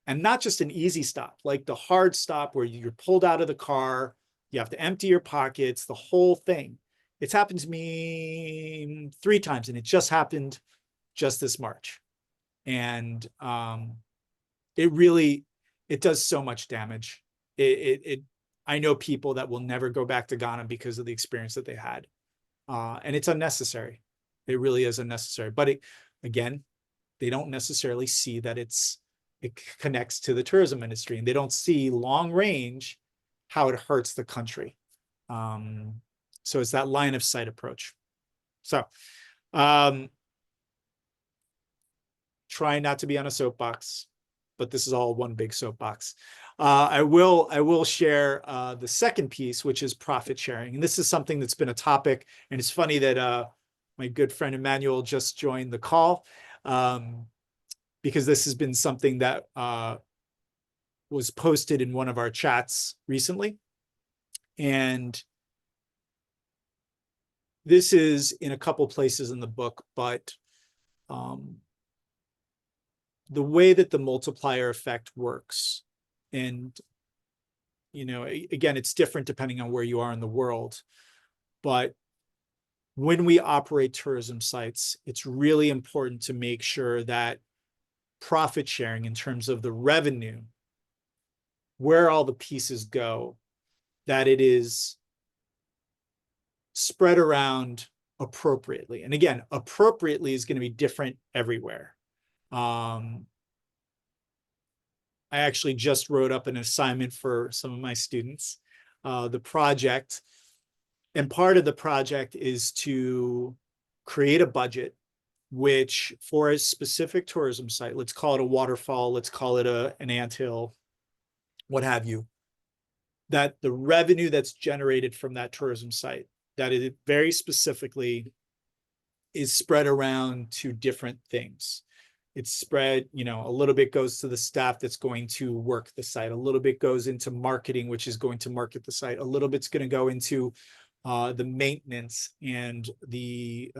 And not just an easy stop, like the hard stop where you're pulled out of the car, you have to empty your pockets, the whole thing. It's happened to me 3 times, and it just happened just this March. And it does so much damage. I know people that will never go back to Ghana because of the experience that they had. And it's unnecessary. It really is unnecessary. But again, they don't necessarily see that it connects to the tourism industry, and they don't see long range how it hurts the country. So it's that line of sight approach. So try not to be on a soapbox, but this is all one big soapbox. I will share the second piece, which is profit sharing. And this is something that's been a topic. And it's funny that my good friend Emmanuel just joined the call, because this has been something that was posted in one of our chats recently. And this is in a couple places in the book, but the way that the multiplier effect works, and again, it's different depending on where you are in the world, but when we operate tourism sites, it's really important to make sure that profit sharing, in terms of the revenue, where all the pieces go, that it is spread around appropriately. And again, appropriately is going to be different everywhere. I actually just wrote up an assignment for some of my students, the project. And part of the project is to create a budget, which for a specific tourism site, let's call it a waterfall, let's call it an anthill, what have you, that the revenue that's generated from that tourism site, that it very specifically is spread around to different things. It's spread, a little bit goes to the staff that's going to work the site. A little bit goes into marketing, which is going to market the site. A little bit's going to go into the maintenance and the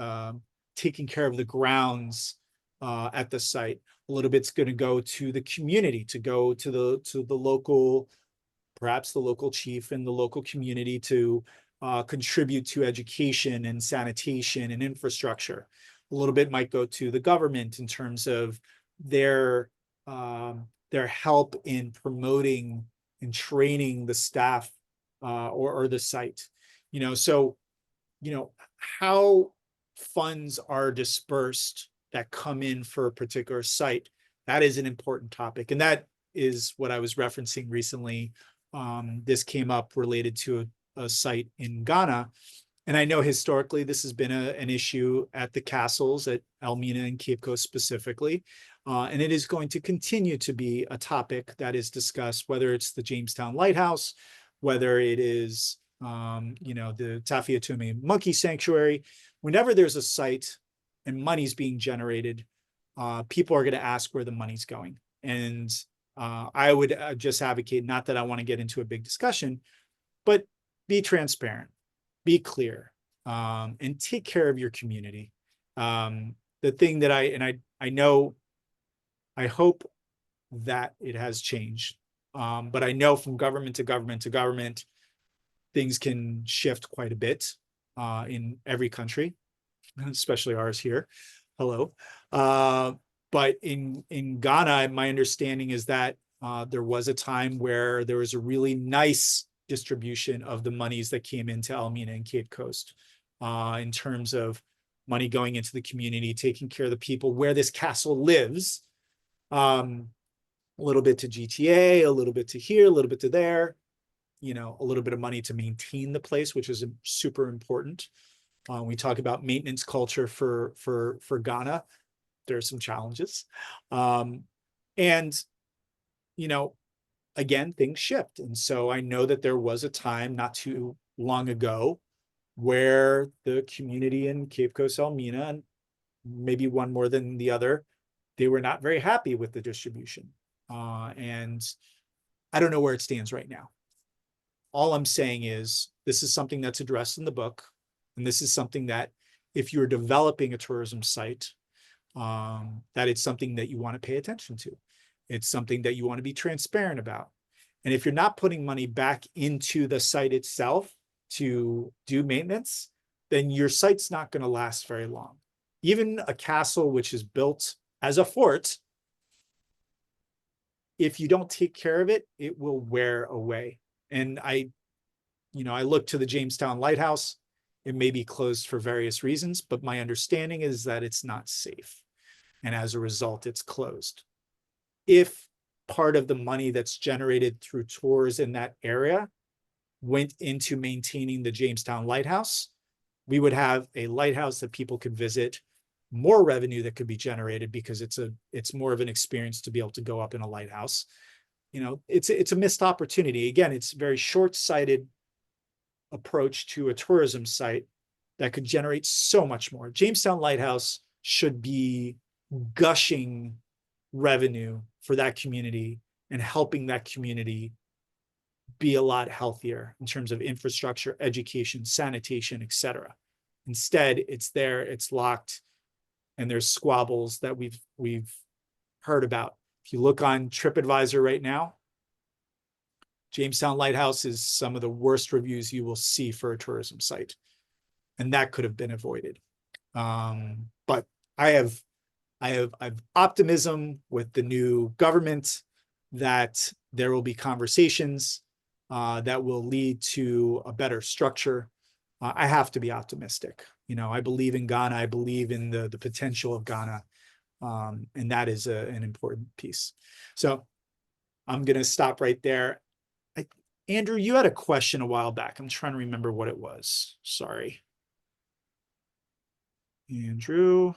taking care of the grounds at the site. A little bit's going to go to the community, to go to the local, perhaps the local chief and the local community, to contribute to education and sanitation and infrastructure. A little bit might go to the government in terms of their help in promoting and training the staff or the site. So how funds are dispersed that come in for a particular site, that is an important topic. And that is what I was referencing recently. This came up related to a site in Ghana. And I know historically this has been an issue at the castles at Elmina and Cape Coast specifically. And it is going to continue to be a topic that is discussed, whether it's the Jamestown Lighthouse, whether it is the Tafiatumi Monkey Sanctuary. Whenever there's a site and money's being generated, people are going to ask where the money's going. And I would just advocate, not that I want to get into a big discussion, but be transparent, be clear, and take care of your community. The thing that I know, I hope that it has changed, but I know from government to government to government, things can shift quite a bit in every country, especially ours here. Hello. But in Ghana, my understanding is that there was a time where there was a really nice distribution of the monies that came into Elmina and Cape Coast, in terms of money going into the community, taking care of the people where this castle lives. A little bit to GTA, a little bit to here, a little bit to there, you know, a little bit of money to maintain the place, which is super important. We talk about maintenance culture for Ghana. There are some challenges. And, you know, again, things shift. And so I know that there was a time not too long ago where the community in Cape Coast, Elmina, and maybe one more than the other, they were not very happy with the distribution. And I don't know where it stands right now. All I'm saying is this is something that's addressed in the book. And this is something that if you're developing a tourism site, that it's something that you want to pay attention to. It's something that you want to be transparent about. And if you're not putting money back into the site itself to do maintenance, then your site's not going to last very long. Even a castle which is built as a fort, if you don't take care of it, it will wear away. And I look to the Jamestown Lighthouse. It may be closed for various reasons, but my understanding is that it's not safe. And as a result, it's closed. If part of the money that's generated through tours in that area went into maintaining the Jamestown Lighthouse, we would have a lighthouse that people could visit, more revenue that could be generated because it's more of an experience to be able to go up in a lighthouse. You know, it's a missed opportunity. Again, it's a very short-sighted approach to a tourism site that could generate so much more. Jamestown Lighthouse should be gushing revenue for that community and helping that community be a lot healthier in terms of infrastructure, education, sanitation, etc. Instead, it's there, it's locked, and there's squabbles that we've heard about. If you look on TripAdvisor right now, Jamestown Lighthouse is some of the worst reviews you will see for a tourism site. And that could have been avoided. But I have optimism with the new government that there will be conversations that will lead to a better structure. I have to be optimistic. You know, I believe in Ghana. I believe in the potential of Ghana. And that is an important piece. So I'm going to stop right there. Andrew, you had a question a while back. I'm trying to remember what it was. Sorry. Andrew.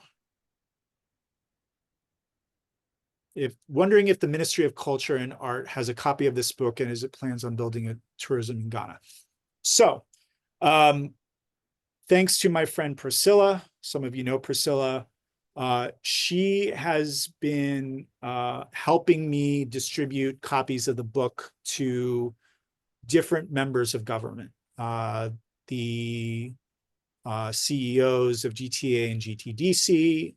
Wondering if the Ministry of Culture and Art has a copy of this book and as it plans on building a tourism in Ghana. So, thanks to my friend Priscilla. Some of you know Priscilla. She has been helping me distribute copies of the book to different members of government. The CEOs of GTA and GTDC,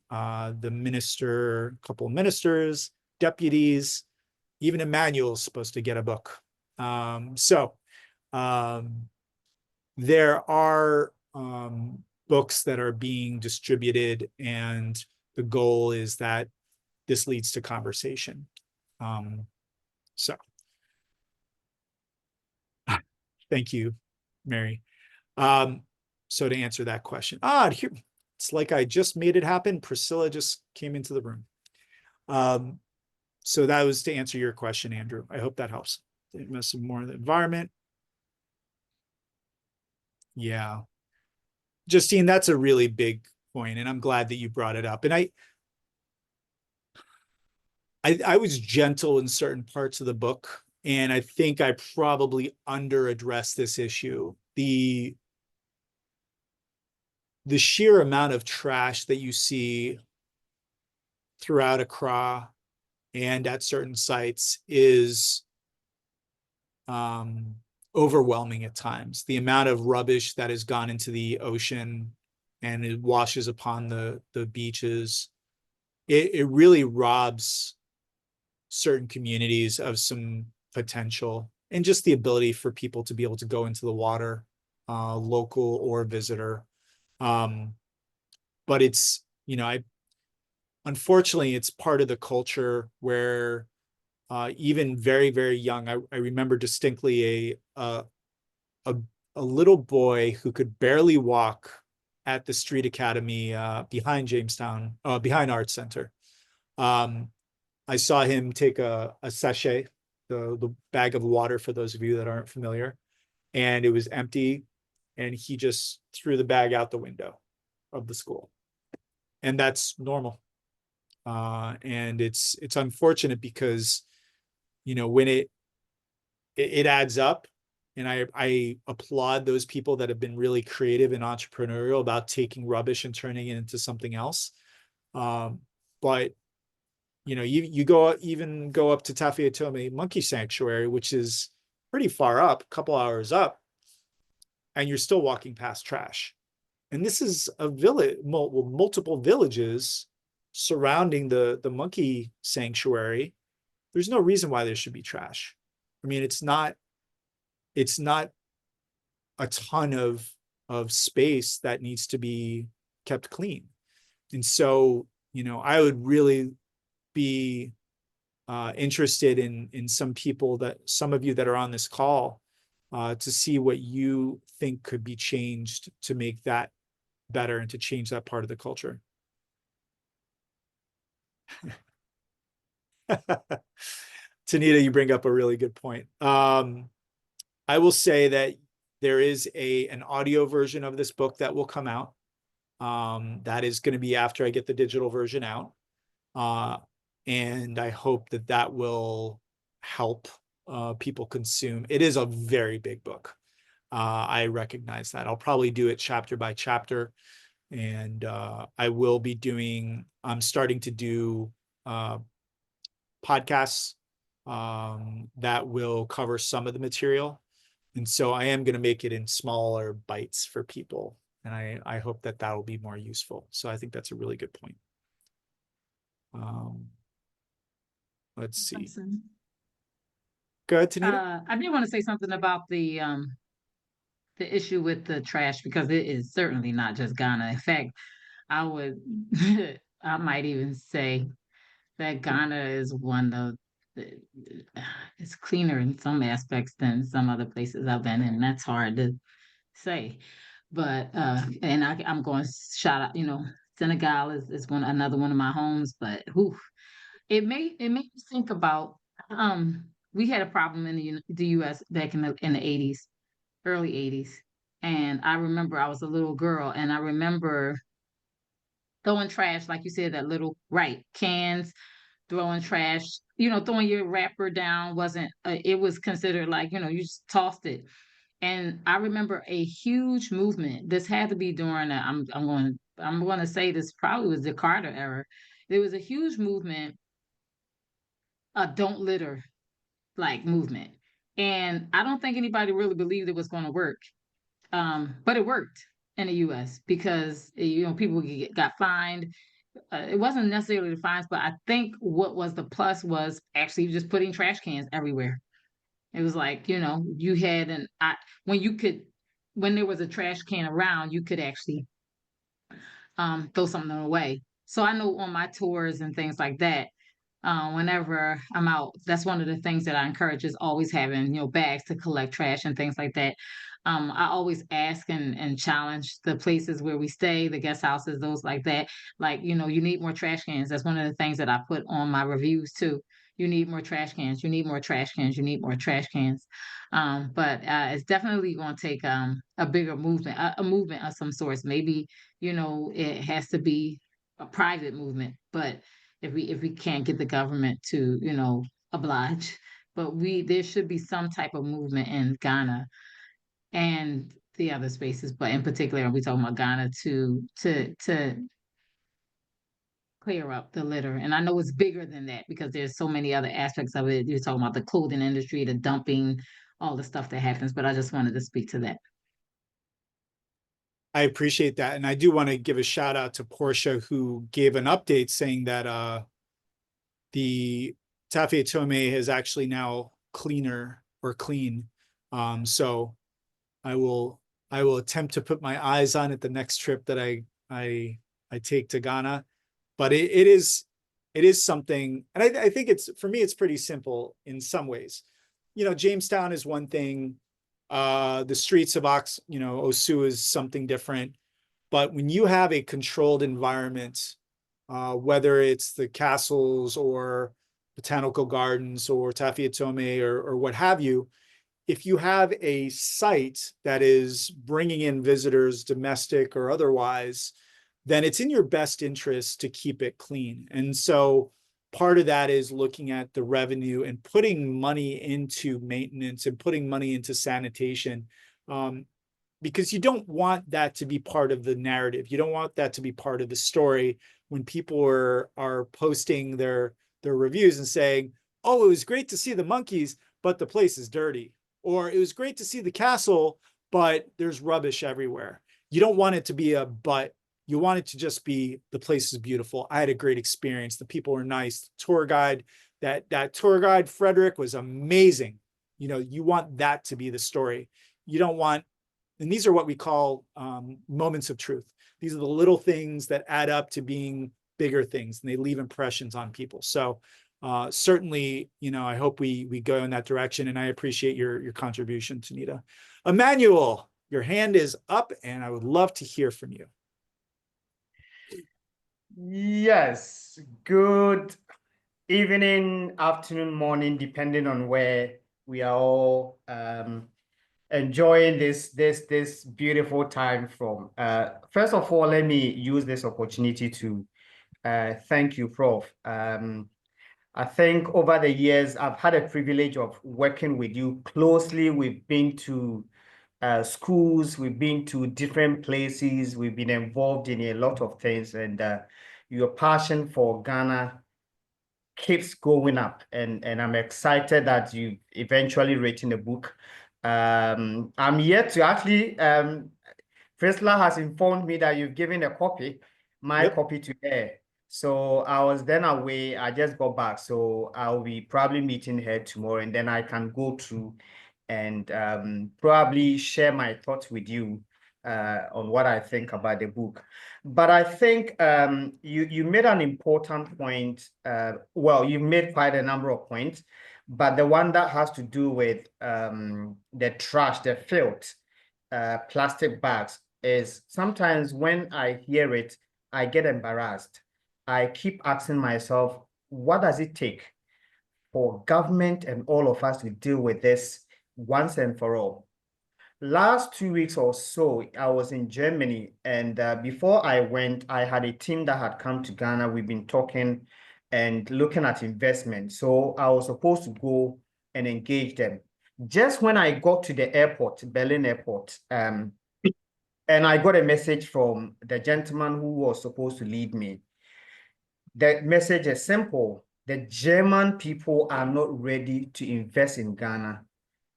the minister, a couple of ministers, deputies, even Emmanuel's supposed to get a book. There are books that are being distributed, and the goal is that this leads to conversation. Thank you, Mary. So to answer that question, here, it's like I just made it happen. Priscilla just came into the room. So that was to answer your question, Andrew. I hope that helps. Some more of the environment. Yeah. Justine, that's a really big point, and I'm glad that you brought it up. And I was gentle in certain parts of the book, and I think I probably under-addressed this issue. The sheer amount of trash that you see throughout Accra and at certain sites is overwhelming at times. The amount of rubbish that has gone into the ocean and it washes upon the beaches, it really robs certain communities of some potential and just the ability for people to be able to go into the water, local or visitor. But it's, unfortunately, it's part of the culture where even very, very young, I remember distinctly a a little boy who could barely walk at the street academy behind Jamestown, behind Arts Center. I saw him take a sachet, the bag of water for those of you that aren't familiar, and it was empty, and he just threw the bag out the window of the school. And that's normal. And it's unfortunate because, when it adds up, and I applaud those people that have been really creative and entrepreneurial about taking rubbish and turning it into something else. But you go up to Tafiatome Monkey Sanctuary, which is pretty far up, a couple hours up, and you're still walking past trash. And this is a village, multiple villages surrounding the monkey sanctuary. There's no reason why there should be trash. I mean, it's not a ton of space that needs to be kept clean. And so, I would really be interested in some of you that are on this call to see what you think could be changed to make that better and to change that part of the culture. Tanita, you bring up a really good point. I will say that there is an audio version of this book that will come out. That is going to be after I get the digital version out. And I hope that will help people consume. It is a very big book. I recognize that. I'll probably do it chapter by chapter. And I'm starting to do podcasts that will cover some of the material. And so I am going to make it in smaller bites for people. And I hope that will be more useful. So I think that's a really good point. Let's see. Awesome. Go ahead, Tanita. I did want to say something about the issue with the trash, because it is certainly not just Ghana. In fact, I might even say that Ghana is one of it's cleaner in some aspects than some other places I've been, and that's hard to say. But and I'm going to shout out, Senegal is another one of my homes, but it made me think about we had a problem in the US back in the 80s, early 80s. And I remember I was a little girl, and I remember throwing trash, like you said, cans, throwing trash, throwing your wrapper down wasn't, it was considered like, you just tossed it. And I remember a huge movement. This had to be during, I'm going to say this probably was the Carter era. There was a huge movement, a don't litter movement. And I don't think anybody really believed it was going to work. But it worked in the US because, people got fined. It wasn't necessarily the fines, but I think what was the plus was actually just putting trash cans everywhere. It was like, you had when there was a trash can around, you could actually throw something away. So I know on my tours and things like that, whenever I'm out, that's one of the things that I encourage is always having, bags to collect trash and things like that. I always ask and challenge the places where we stay, the guest houses, those like that. Like, you need more trash cans. That's one of the things that I put on my reviews too. You need more trash cans. You need more trash cans. You need more trash cans. But it's definitely going to take a bigger movement, a movement of some sorts. Maybe, it has to be a private movement, but if we can't get the government to, oblige, but there should be some type of movement in Ghana and the other spaces, but in particular, we talking about Ghana to clear up the litter. And I know it's bigger than that because there's so many other aspects of it. You're talking about the clothing industry, the dumping, all the stuff that happens, but I just wanted to speak to that. I appreciate that. And I do want to give a shout out to Portia, who gave an update saying that the Tafiatome is actually now cleaner or clean. So I will attempt to put my eyes on it the next trip that I take to Ghana. But it is something, and I think for me it's pretty simple in some ways. Jamestown is one thing. The streets of Osu is something different. But when you have a controlled environment, whether it's the castles or botanical gardens or Tafiatome or what have you, if you have a site that is bringing in visitors, domestic or otherwise, then it's in your best interest to keep it clean. And so part of that is looking at the revenue and putting money into maintenance and putting money into sanitation. Because you don't want that to be part of the narrative. You don't want that to be part of the story when people are posting their reviews and saying, oh, it was great to see the monkeys, but the place is dirty. Or it was great to see the castle, but there's rubbish everywhere. You don't want it to be a but. You want it to just be the place is beautiful. I had a great experience. The people were nice. The tour guide, that tour guide, Frederick, was amazing. You want that to be the story. You don't want, and these are what we call moments of truth. These are the little things that add up to being bigger things, and they leave impressions on people. So certainly, I hope we go in that direction, and I appreciate your contribution, Tanita. Emmanuel, your hand is up, and I would love to hear from you. Yes, good evening, afternoon, morning, depending on where we are all enjoying this beautiful time from. First of all, let me use this opportunity to thank you, Prof. I think over the years, I've had a privilege of working with you closely. We've been to schools, we've been to different places, we've been involved in a lot of things, and your passion for Ghana keeps going up, and I'm excited that you've eventually written a book. I'm yet to actually, Priscilla has informed me that you've given a copy, my copy to her. So I was then away, I just got back. So I'll be probably meeting her tomorrow, and then I can go through and probably share my thoughts with you on what I think about the book. But I think you made an important point. Well, you made quite a number of points, but the one that has to do with the trash, the filth, plastic bags, is sometimes when I hear it, I get embarrassed. I keep asking myself, what does it take for government and all of us to deal with this once and for all? Last 2 weeks or so, I was in Germany, and before I went, I had a team that had come to Ghana. We've been talking and looking at investment. So I was supposed to go and engage them. Just when I got to the airport, Berlin airport, and I got a message from the gentleman who was supposed to lead me. The message is simple. The German people are not ready to invest in Ghana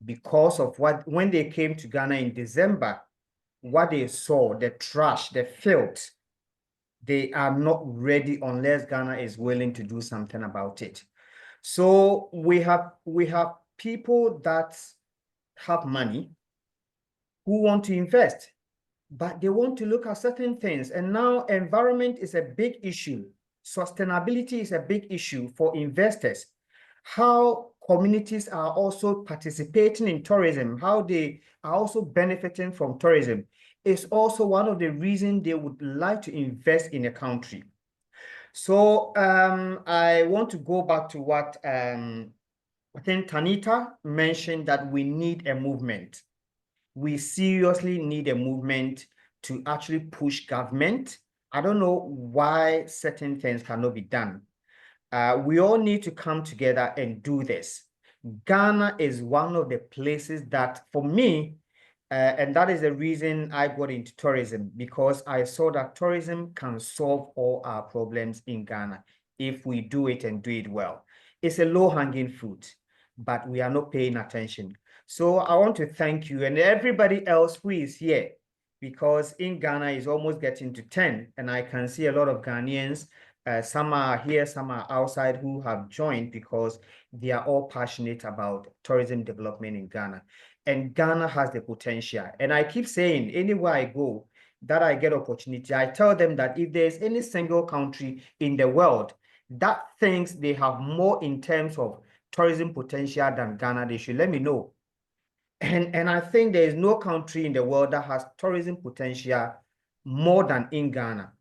because of when they came to Ghana in December, what they saw, the trash, the filth, they are not ready unless Ghana is willing to do something about it. So we have people that have money who want to invest, but they want to look at certain things. And now environment is a big issue. Sustainability is a big issue for investors. How communities are also participating in tourism, how they are also benefiting from tourism is also one of the reasons they would like to invest in a country. So I want to go back to what I think Tanita mentioned, that we need a movement. We seriously need a movement to actually push government. I don't know why certain things cannot be done. We all need to come together and do this. Ghana is one of the places that, for me, and that is the reason I got into tourism, because I saw that tourism can solve all our problems in Ghana if we do it and do it well. It's a low-hanging fruit, but we are not paying attention. So I want to thank you and everybody else who is here, because in Ghana it's almost getting to 10, and I can see a lot of Ghanaians. Some are here, some are outside, who have joined because they are all passionate about tourism development in Ghana. And Ghana has the potential. And I keep saying, anywhere I go, that I get opportunity, I tell them that if there's any single country in the world that thinks they have more in terms of tourism potential than Ghana, they should let me know. And I think there is no country in the world that has tourism potential more than in Ghana.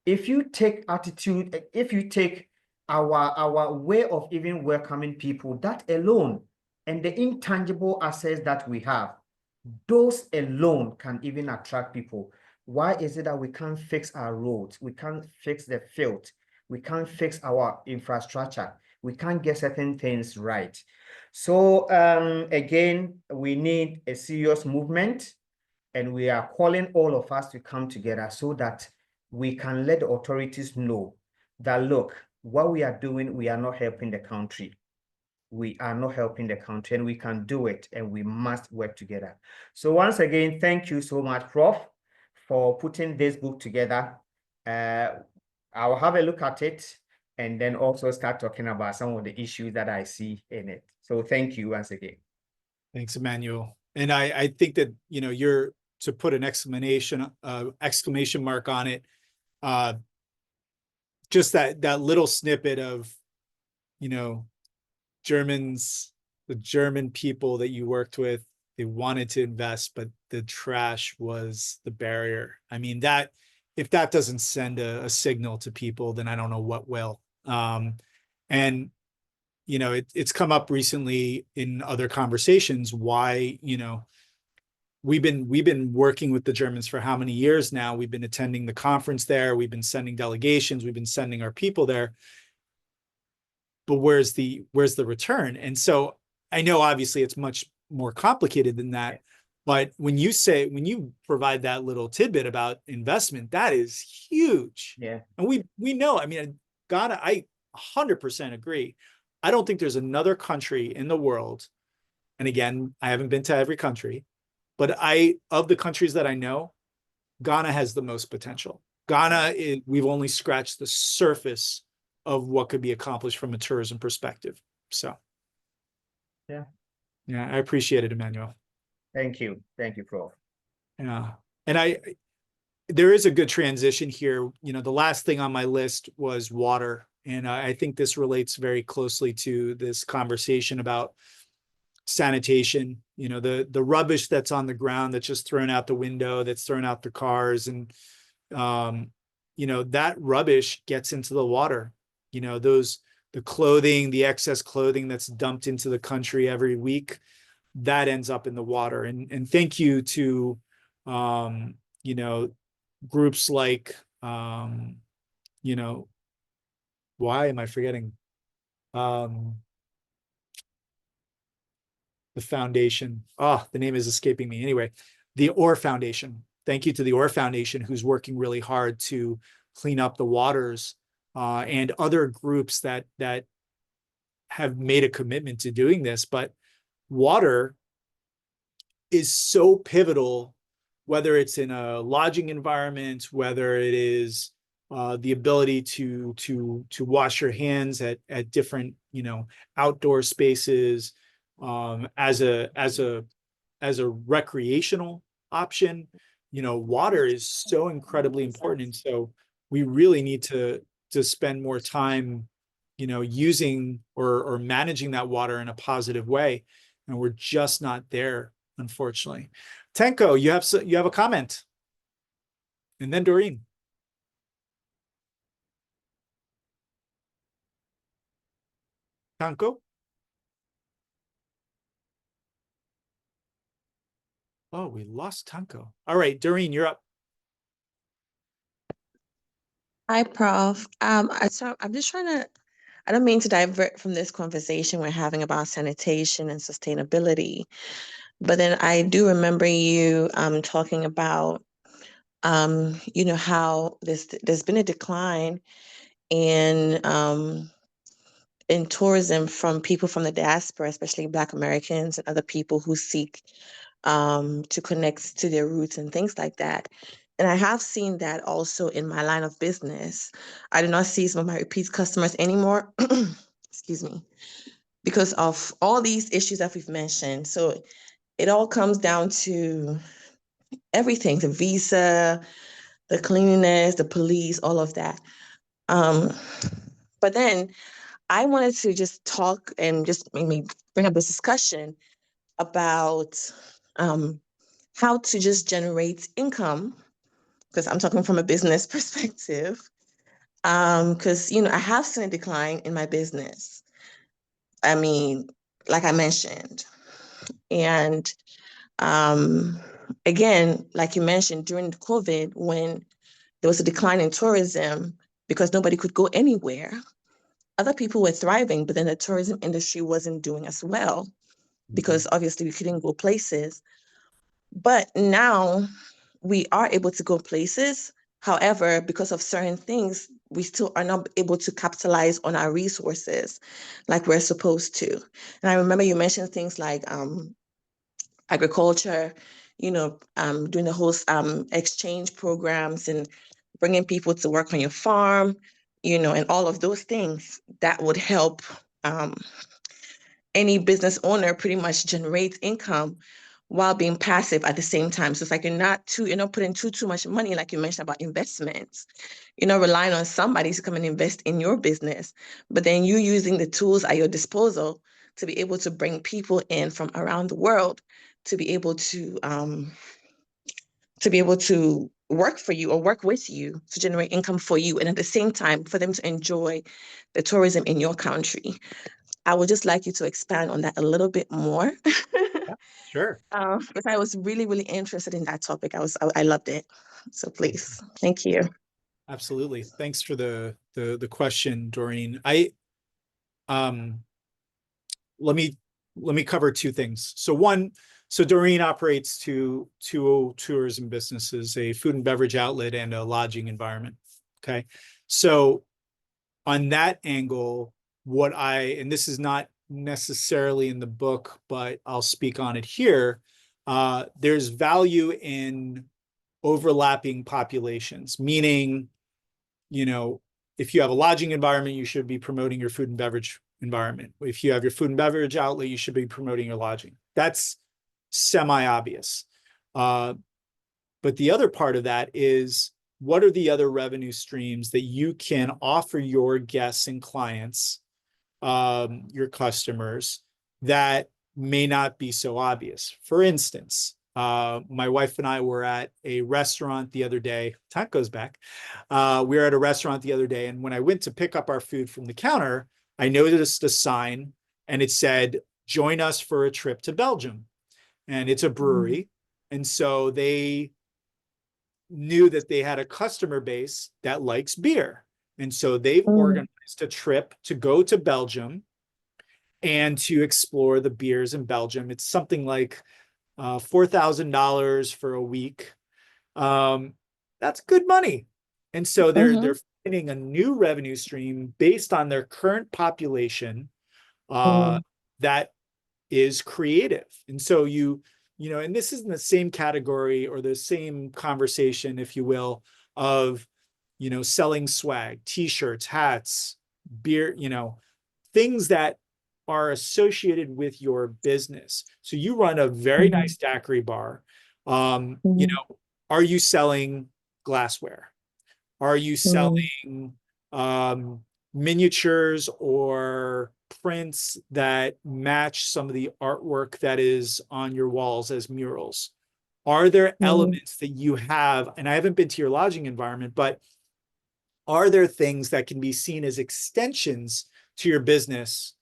If you take attitude, if you take our way of even welcoming people, that alone, and the intangible assets that we have, those alone can even attract people. Why is it that we can't fix our roads? We can't fix the field. We can't fix our infrastructure. We can't get certain things right. So again, we need a serious movement, and we are calling all of us to come together so that we can let the authorities know that, look, what we are doing, we are not helping the country. We are not helping the country, and we can do it, and we must work together. So once again, thank you so much, Prof, for putting this book together. I'll have a look at it and then also start talking about some of the issues that I see in it. So thank you once again. Thanks, Emmanuel. And I think that, you know, you're to put an exclamation mark on it. Just that little snippet of, you know, the German people that you worked with, they wanted to invest, but the trash was the barrier. I mean, that if that doesn't send a signal to people, then I don't know what will. And you know, it's come up recently in other conversations why, you know, we've been working with the Germans for how many years now? We've been attending the conference there. We've been sending delegations. We've been sending our people there. But where's the return? And so I know obviously it's much more complicated than that. But when you provide that little tidbit about investment, that is huge. Yeah. And we know, I mean, Ghana, I 100% agree. I don't think there's another country in the world, and again, I haven't been to every country, but of the countries that I know, Ghana has the most potential. We've only scratched the surface of what could be accomplished from a tourism perspective. So, yeah, I appreciate it, Emmanuel. Thank you, Prof. Yeah, and there is a good transition here. You know, the last thing on my list was water, and I think this relates very closely to this conversation about sanitation. You know, the rubbish that's on the ground that's just thrown out the window, that's thrown out the cars, and you know, that rubbish gets into the water. You know, the excess clothing that's dumped into the country every week, that ends up in the water. And thank you to you know, groups like you know, why am I forgetting? The foundation. Oh, the name is escaping me. Anyway, the Orr Foundation. Thank you to the Orr Foundation, who's working really hard to clean up the waters, and other groups that have made a commitment to doing this. But water is so pivotal, whether it's in a lodging environment, whether it is the ability to wash your hands at different, you know, outdoor spaces, as a recreational option. You know, water is so incredibly important, and so we really need to spend more time, you know, using or managing that water in a positive way, and we're just not there, unfortunately. Tenko, you have a comment, and then Doreen. Tenko. Oh, we lost Tenko. All right, Doreen, you're up. Hi, Prof. So I'm just trying to, I don't mean to divert from this conversation we're having about sanitation and sustainability, but then I do remember you talking about you know, how there's been a decline in tourism from people from the diaspora, especially Black Americans and other people who seek to connect to their roots and things like that. And I have seen that also in my line of business. I do not see some of my repeat customers anymore, excuse me, because of all these issues that we've mentioned. So it all comes down to everything, the visa, the cleanliness, the police, all of that. But then I wanted to just talk and just maybe bring up this discussion about how to just generate income, because I'm talking from a business perspective. Because, I have seen a decline in my business. I mean, like I mentioned. And again, like you mentioned, during COVID, when there was a decline in tourism because nobody could go anywhere, other people were thriving, but then the tourism industry wasn't doing as well because obviously we couldn't go places. But now we are able to go places. However, because of certain things, we still are not able to capitalize on our resources like we're supposed to. And I remember you mentioned things like agriculture, doing the whole exchange programs and bringing people to work on your farm, and all of those things that would help any business owner pretty much generate income while being passive at the same time. So it's like you're not putting too much money, like you mentioned about investments. You're not relying on somebody to come and invest in your business, but then you using the tools at your disposal to be able to bring people in from around the world to be able to work for you or work with you to generate income for you, and at the same time for them to enjoy the tourism in your country. I would just like you to expand on that a little bit more. Sure. Because I was really, really interested in that topic. I loved it. So please, thank you. Absolutely. Thanks for the question, Doreen. Let me cover two things. So one, Doreen operates two tourism businesses, a food and beverage outlet and a lodging environment. Okay. So on that angle, and this is not necessarily in the book, but I'll speak on it here. There's value in overlapping populations, meaning, if you have a lodging environment, you should be promoting your food and beverage environment. If you have your food and beverage outlet, you should be promoting your lodging. That's semi-obvious. But the other part of that is, what are the other revenue streams that you can offer your guests and clients, your customers, that may not be so obvious? For instance, my wife and I were at a restaurant the other day. Time goes back. We were at a restaurant the other day, and when I went to pick up our food from the counter, I noticed a sign, and it said, "Join us for a trip to Belgium." And it's a brewery. And so they knew that they had a customer base that likes beer. And so they've organized a trip to go to Belgium and to explore the beers in Belgium. It's something like $4,000 for a week. That's good money. And so they're finding a new revenue stream based on their current population that is creative. And so and this is in the same category or the same conversation, if you will, of, selling swag, t-shirts, hats, beer, things that are associated with your business. So you run a very nice daiquiri bar. Are you selling glassware? Are you selling miniatures or prints that match some of the artwork that is on your walls as murals? Are there elements that you have, and I haven't been to your lodging environment, but are there things that can be seen as extensions to your business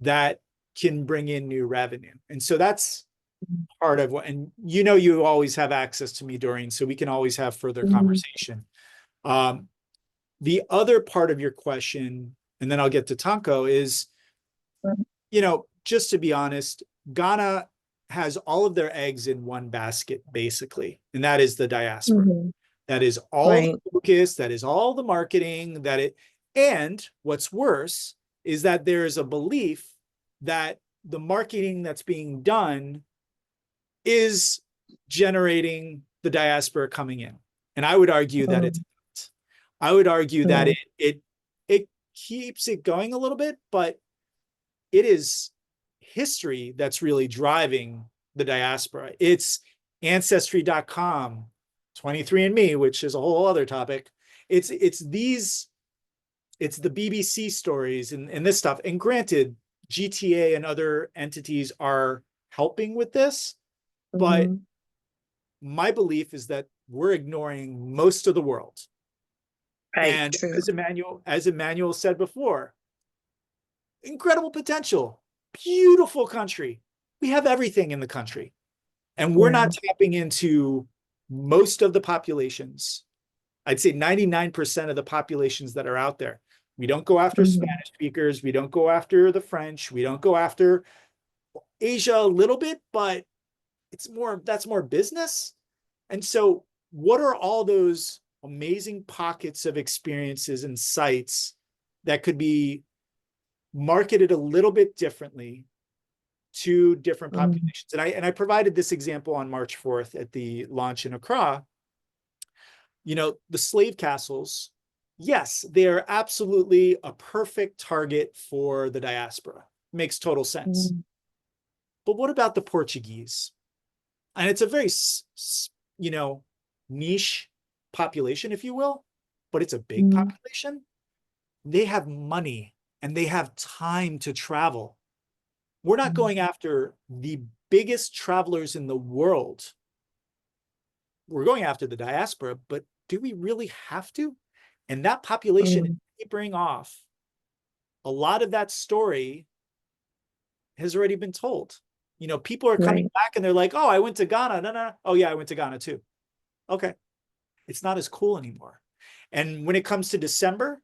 that can bring in new revenue? And so that's part of what, and you always have access to me, Doreen, so we can always have further conversation. The other part of your question, and then I'll get to Tanko, is, just to be honest, Ghana has all of their eggs in one basket, basically, and that is the diaspora. That is all the focus, that is all the marketing, and what's worse is that there's a belief that the marketing that's being done is generating the diaspora coming in. And I would argue that it's not. I would argue that it keeps it going a little bit, but it is history that's really driving the diaspora. It's Ancestry.com, 23andMe, which is a whole other topic. It's the BBC stories and this stuff. And granted, GTA and other entities are helping with this, but my belief is that we're ignoring most of the world. Right, And true. as Emmanuel said before, incredible potential, beautiful country. We have everything in the country, and we're not tapping into most of the populations. I'd say 99% of the populations that are out there. We don't go after Spanish speakers. We don't go after the French. We don't go after Asia a little bit, but that's more business. And so what are all those amazing pockets of experiences and sites that could be marketed a little bit differently to different populations? And I provided this example on March 4th at the launch in Accra. You know, the slave castles, yes, they're absolutely a perfect target for the diaspora. Makes total sense. But what about the Portuguese? And it's a very, you know, niche population, if you will, but it's a big population. They have money and they have time to travel. We're not going after the biggest travelers in the world. We're going after the diaspora, but do we really have to? And that population is tapering off. A lot of that story has already been told. You know, people are coming back and they're like, oh, I went to Ghana. No. Oh, yeah, I went to Ghana too. Okay. It's not as cool anymore. And when it comes to December,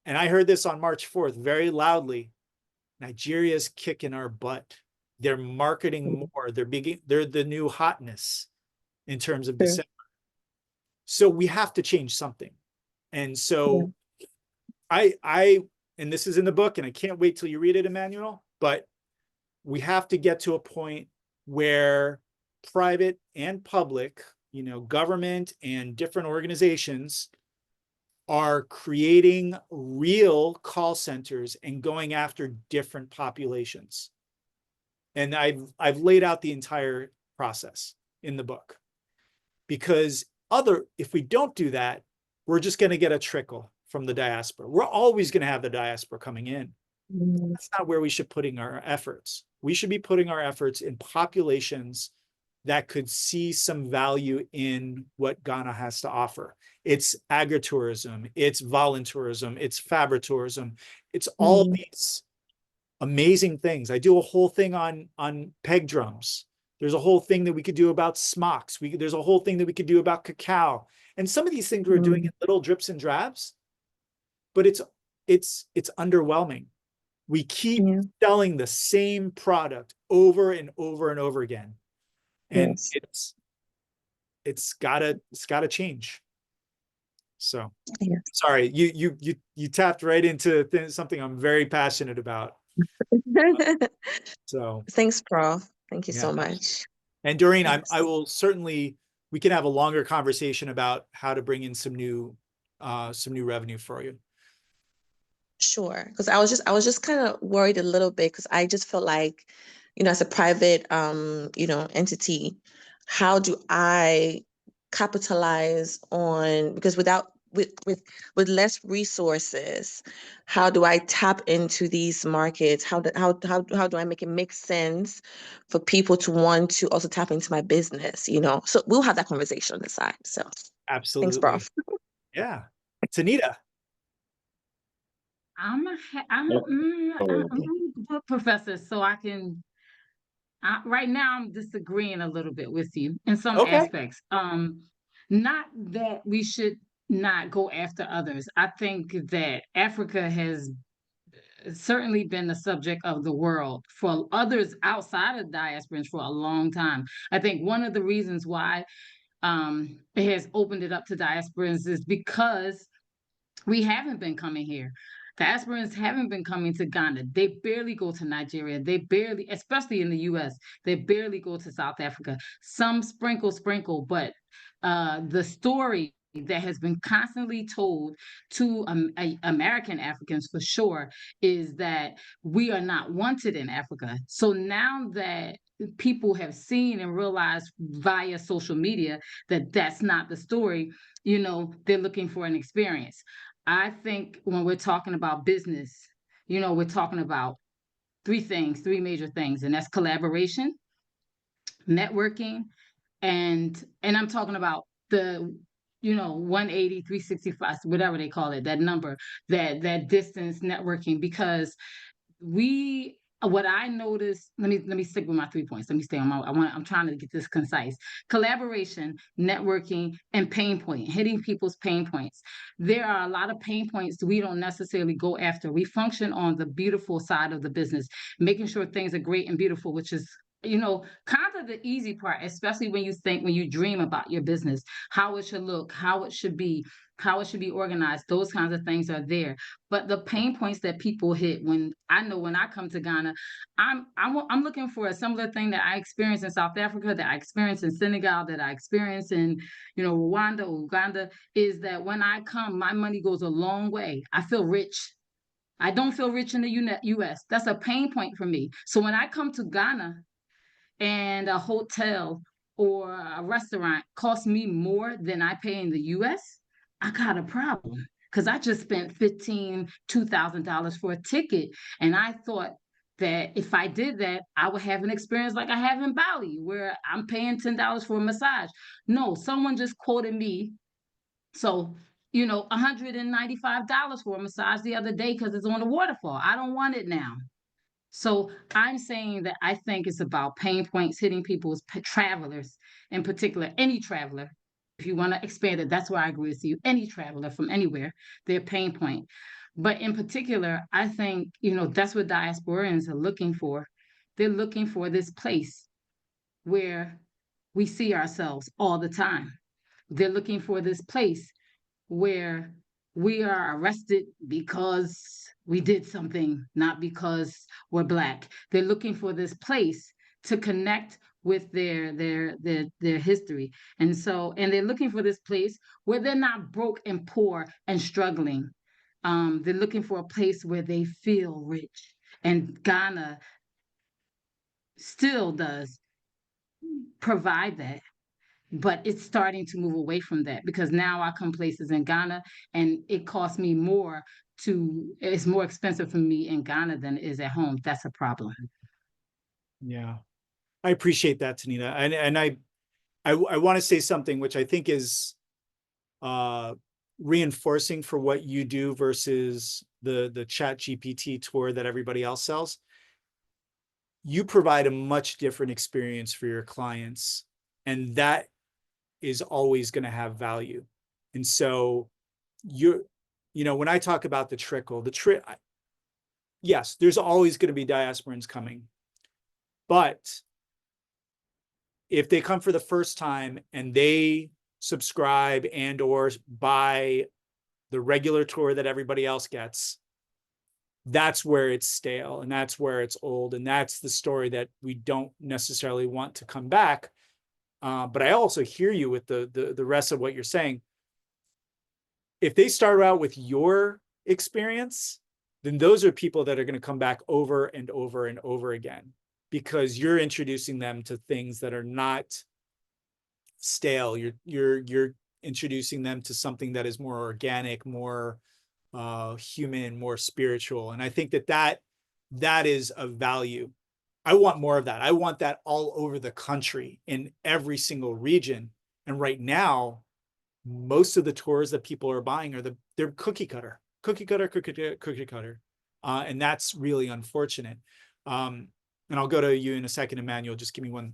and I heard this on March 4th very loudly, Nigeria's kicking our butt. They're marketing more. They're the new hotness in terms of December. So we have to change something. And so and this is in the book, and I can't wait till you read it, Emmanuel, but we have to get to a point where private and public, you know, government and different organizations are creating real call centers and going after different populations. And I've laid out the entire process in the book, because if we don't do that, we're just going to get a trickle from the diaspora. We're always going to have the diaspora coming in. That's not where we should be putting our efforts. We should be putting our efforts in populations that could see some value in what Ghana has to offer. It's agritourism, it's voluntourism, it's fabritourism, it's all these amazing things. I do a whole thing on peg drums. There's a whole thing that we could do about smocks. There's a whole thing that we could do about cacao. And some of these things we're doing in little drips and drabs, but it's underwhelming. We keep selling the same product over and over and over again. And it's gotta change. So sorry, you tapped right into something I'm very passionate about. So thanks, Prof. Thank you so much. And Doreen, I will certainly, we can have a longer conversation about how to bring in some new revenue for you. Sure, because I was just kind of worried a little bit, because I just felt like, you know, as a private you know, entity, how do I capitalize on, because with less resources, how do I tap into these markets? How do I make it make sense for people to want to also tap into my business, you know? So we'll have that conversation on the side. So absolutely. Thanks, Prof. Yeah. Tanita. I'm a book professor, so I can. Right now, I'm disagreeing a little bit with you in some aspects. Not that we should not go after others. I think that Africa has certainly been the subject of the world for others outside of diasporans for a long time. I think one of the reasons why it has opened it up to diasporans is because we haven't been coming here. Diasporans haven't been coming to Ghana. They barely go to Nigeria. They barely, especially in the US, they barely go to South Africa. Some sprinkle, but the story that has been constantly told to American Africans for sure is that we are not wanted in Africa. So now that people have seen and realized via social media that that's not the story, you know, they're looking for an experience. I think when we're talking about business, you know, we're talking about three major things, and that's collaboration, networking, and I'm talking about the 180, 365, whatever they call it, that number, that distance networking, because what I noticed, let me stick with my 3 points. Let me stay on I'm trying to get this concise. Collaboration, networking, and pain point, hitting people's pain points. There are a lot of pain points we don't necessarily go after. We function on the beautiful side of the business, making sure things are great and beautiful, which is kind of the easy part, especially when you dream about your business, how it should look, how it should be organized. Those kinds of things are there. But the pain points that people hit, when I come to Ghana, I'm looking for a similar thing that I experienced in South Africa, that I experienced in Senegal, that I experienced in Rwanda, Uganda, is that when I come, my money goes a long way. I feel rich. I don't feel rich in the US. That's a pain point for me. So when I come to Ghana, and a hotel or a restaurant costs me more than I pay in the US, I got a problem, because I just spent $2,000 for a ticket. And I thought that if I did that, I would have an experience like I have in Bali, where I'm paying $10 for a massage. No, someone just quoted me. So, $195 for a massage the other day because it's on the waterfall. I don't want it now. So I'm saying that I think it's about pain points hitting people's travelers, in particular, any traveler. If you want to expand it, that's where I agree with you. Any traveler from anywhere, their pain point. But in particular, I think, that's what diasporans are looking for. They're looking for this place where we see ourselves all the time. They're looking for this place where we are arrested because we did something, not because we're Black. They're looking for this place to connect with their history. And they're looking for this place where they're not broke and poor and struggling. They're looking for a place where they feel rich. And Ghana still does provide that. But it's starting to move away from that, because now I come places in Ghana and it costs me more it's more expensive for me in Ghana than it is at home. That's a problem. Yeah, I appreciate that, Tanita. And I want to say something which I think is reinforcing for what you do versus the Chat GPT tour that everybody else sells. You provide a much different experience for your clients, and that is always going to have value. And so when I talk about the trickle, yes, there's always going to be diasporans coming. But if they come for the first time and they subscribe and or buy the regular tour that everybody else gets, that's where it's stale and that's where it's old. And that's the story that we don't necessarily want to come back. But I also hear you with the rest of what you're saying. If they start out with your experience, then those are people that are going to come back over and over and over again, because you're introducing them to things that are not stale. You're introducing them to something that is more organic, more human, more spiritual. And I think that is of value. I want more of that. I want that all over the country, in every single region. And right now, most of the tours that people are buying they're cookie cutter. And that's really unfortunate. And I'll go to you in a second, Emmanuel. Just give me 1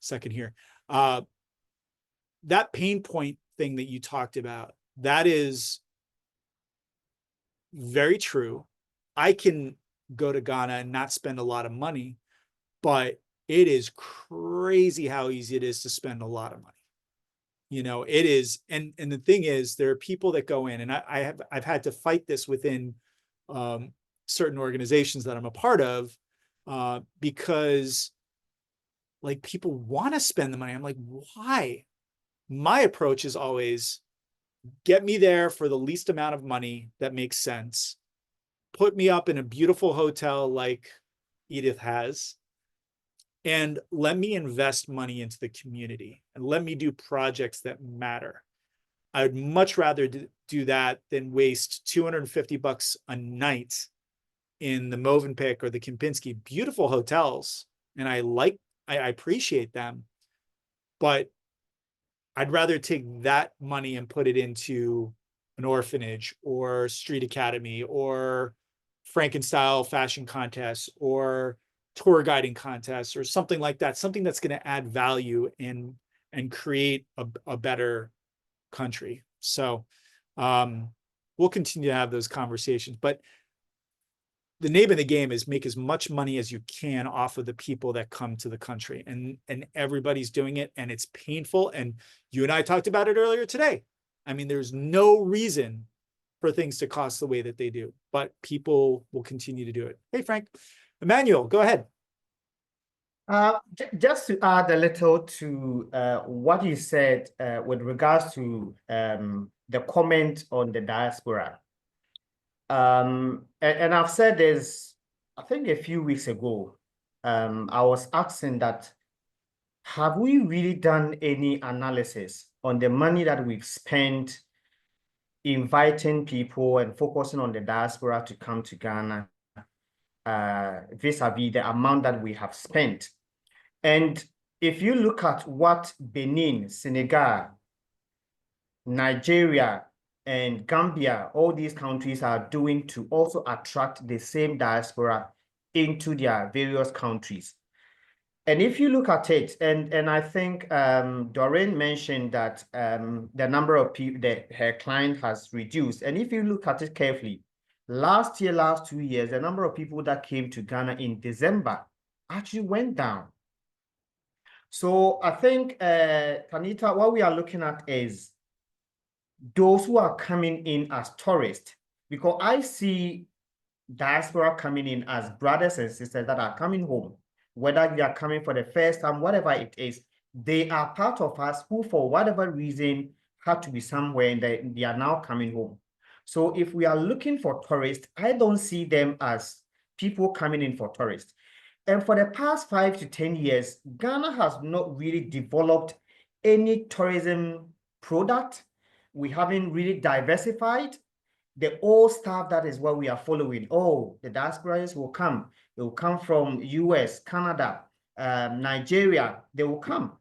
second here. That pain point thing that you talked about, that is very true. I can go to Ghana and not spend a lot of money, but it is crazy how easy it is to spend a lot of money. It is. And the thing is, there are people that go in, and I've had to fight this within certain organizations that I'm a part of, because like people want to spend the money. I'm like, why? My approach is always, get me there for the least amount of money that makes sense. Put me up in a beautiful hotel like Edith has, and let me invest money into the community and let me do projects that matter. I would much rather do that than waste $250 a night in the Movenpick or the Kempinski, beautiful hotels, and I appreciate them, but I'd rather take that money and put it into an orphanage or street academy or Frankenstyle fashion contests or tour guiding contests or something like that, something that's going to add value and create a better country. So we'll continue to have those conversations, but the name of the game is make as much money as you can off of the people that come to the country, and everybody's doing it, and it's painful. And you and I talked about it earlier today. I mean, there's no reason for things to cost the way that they do, but people will continue to do it. Hey, Frank. Emmanuel, go ahead. Just to add a little to what you said with regards to the comment on the diaspora. And I've said this, I think a few weeks ago, I was asking that, have we really done any analysis on the money that we've spent inviting people and focusing on the diaspora to come to Ghana vis-a-vis the amount that we have spent? And if you look at what Benin, Senegal, Nigeria, and Gambia, all these countries are doing to also attract the same diaspora into their various countries. And if you look at it, and I think Doreen mentioned that the number of people that her client has reduced. And if you look at it carefully, last year, last 2 years, the number of people that came to Ghana in December actually went down. So I think, Tanita, what we are looking at is those who are coming in as tourists, because I see diaspora coming in as brothers and sisters that are coming home, whether they are coming for the first time, whatever it is, they are part of us who, for whatever reason, had to be somewhere and they are now coming home. So if we are looking for tourists, I don't see them as people coming in for tourists. And for the past 5 to 10 years, Ghana has not really developed any tourism product. We haven't really diversified. The old stuff, that is what we are following. Oh, the diasporas will come. They will come from US, Canada, Nigeria. They will come.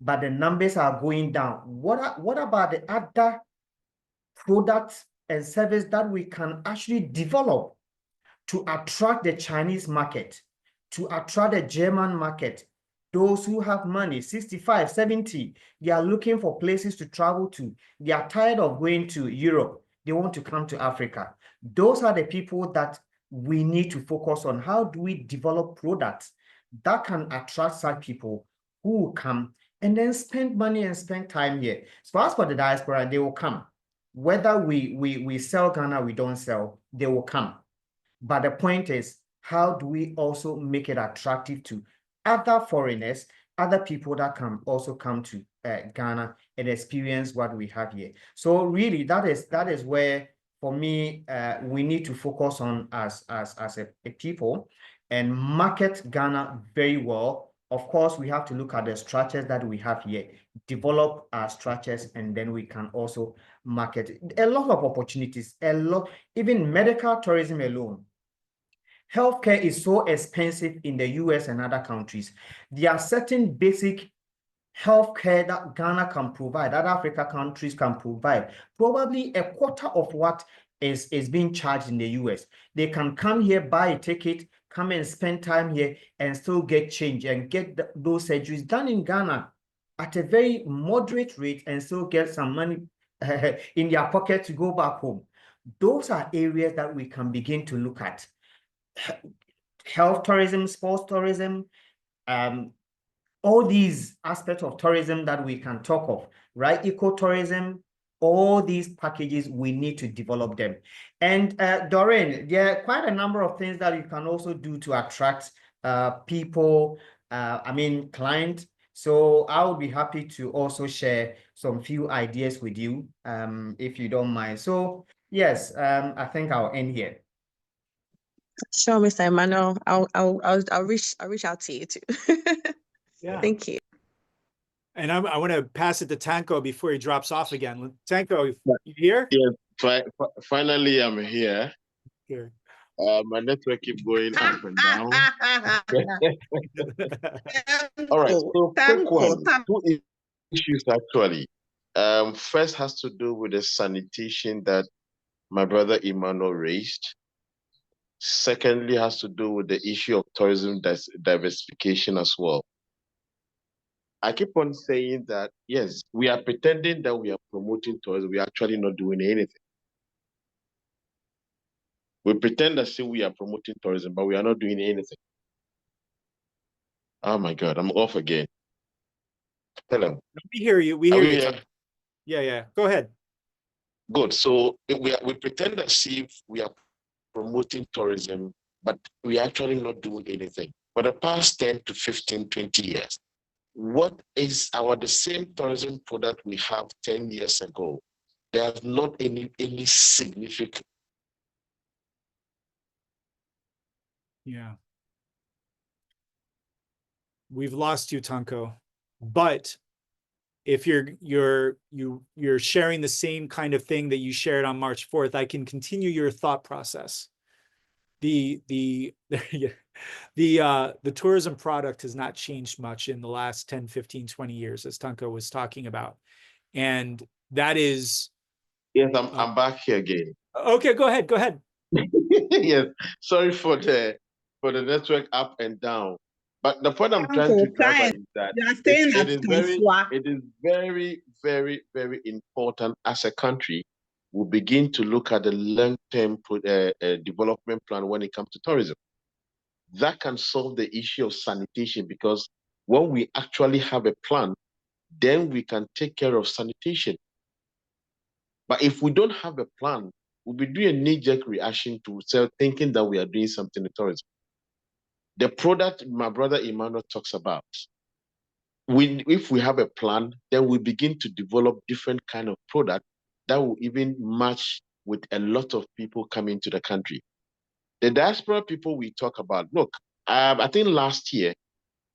But the numbers are going down. What about the other products and service that we can actually develop to attract the Chinese market, to attract the German market? Those who have money, 65, 70, they are looking for places to travel to. They are tired of going to Europe. They want to come to Africa. Those are the people that we need to focus on. How do we develop products that can attract such people who will come and then spend money and spend time here? So as for the diaspora, they will come. Whether we sell Ghana, we don't sell, they will come. But the point is, how do we also make it attractive to other foreigners, other people that can also come to Ghana and experience what we have here? So really, that is where, for me, we need to focus on as a people and market Ghana very well. Of course, we have to look at the structures that we have here, develop our structures, and then we can also market. A lot of opportunities, even medical tourism alone. Healthcare is so expensive in the US and other countries. There are certain basic healthcare that Ghana can provide, that Africa countries can provide. Probably a quarter of what is being charged in the US. They can come here, buy a ticket, come and spend time here and still get change and get those surgeries done in Ghana at a very moderate rate and still get some money in their pocket to go back home. Those are areas that we can begin to look at. Health tourism, sports tourism, all these aspects of tourism that we can talk of, right? Ecotourism, all these packages, we need to develop them. And Doreen, there are quite a number of things that you can also do to attract people, clients. So I would be happy to also share some few ideas with you, if you don't mind. So yes, I think I'll end here. Sure, Mr. Emmanuel. I'll reach out to you too. Yeah. Thank you. And I want to pass it to Tanko before he drops off again. Tanko, you here? Yeah, finally I'm here. Here. My network keep going up and down. All right, so quick one. Two issues actually. First has to do with the sanitation that my brother Emmanuel raised. Secondly, has to do with the issue of tourism diversification as well. I keep on saying that, yes, we are pretending that we are promoting tourism. We are actually not doing anything. We pretend that still we are promoting tourism, but we are not doing anything. Oh my God, I'm off again. Hello. We hear you. We Are hear we you. here? Tom. Yeah. Go ahead. Good. So we pretend that see we are promoting tourism, but we are actually not doing anything. For the past 10 to 15, 20 years, what is the same tourism product we have 10 years ago? There's not any significant. Yeah. We've lost you, Tanko. But if you're sharing the same kind of thing that you shared on March 4th, I can continue your thought process. The tourism product has not changed much in the last 10, 15, 20 years, as Tanko was talking about. And that is. Yes, I'm back here again. Okay, go ahead. Yes, sorry for the network up and down. But the point I'm trying to drive at is that it is very, very, very important as a country we begin to look at the long-term development plan when it comes to tourism. That can solve the issue of sanitation, because when we actually have a plan, then we can take care of sanitation. But if we don't have a plan, we'll be doing a knee-jerk reaction to thinking that we are doing something in tourism. The product my brother Emmanuel talks about, if we have a plan, then we begin to develop different kind of product that will even match with a lot of people coming to the country. The diaspora people we talk about, look, I think last year,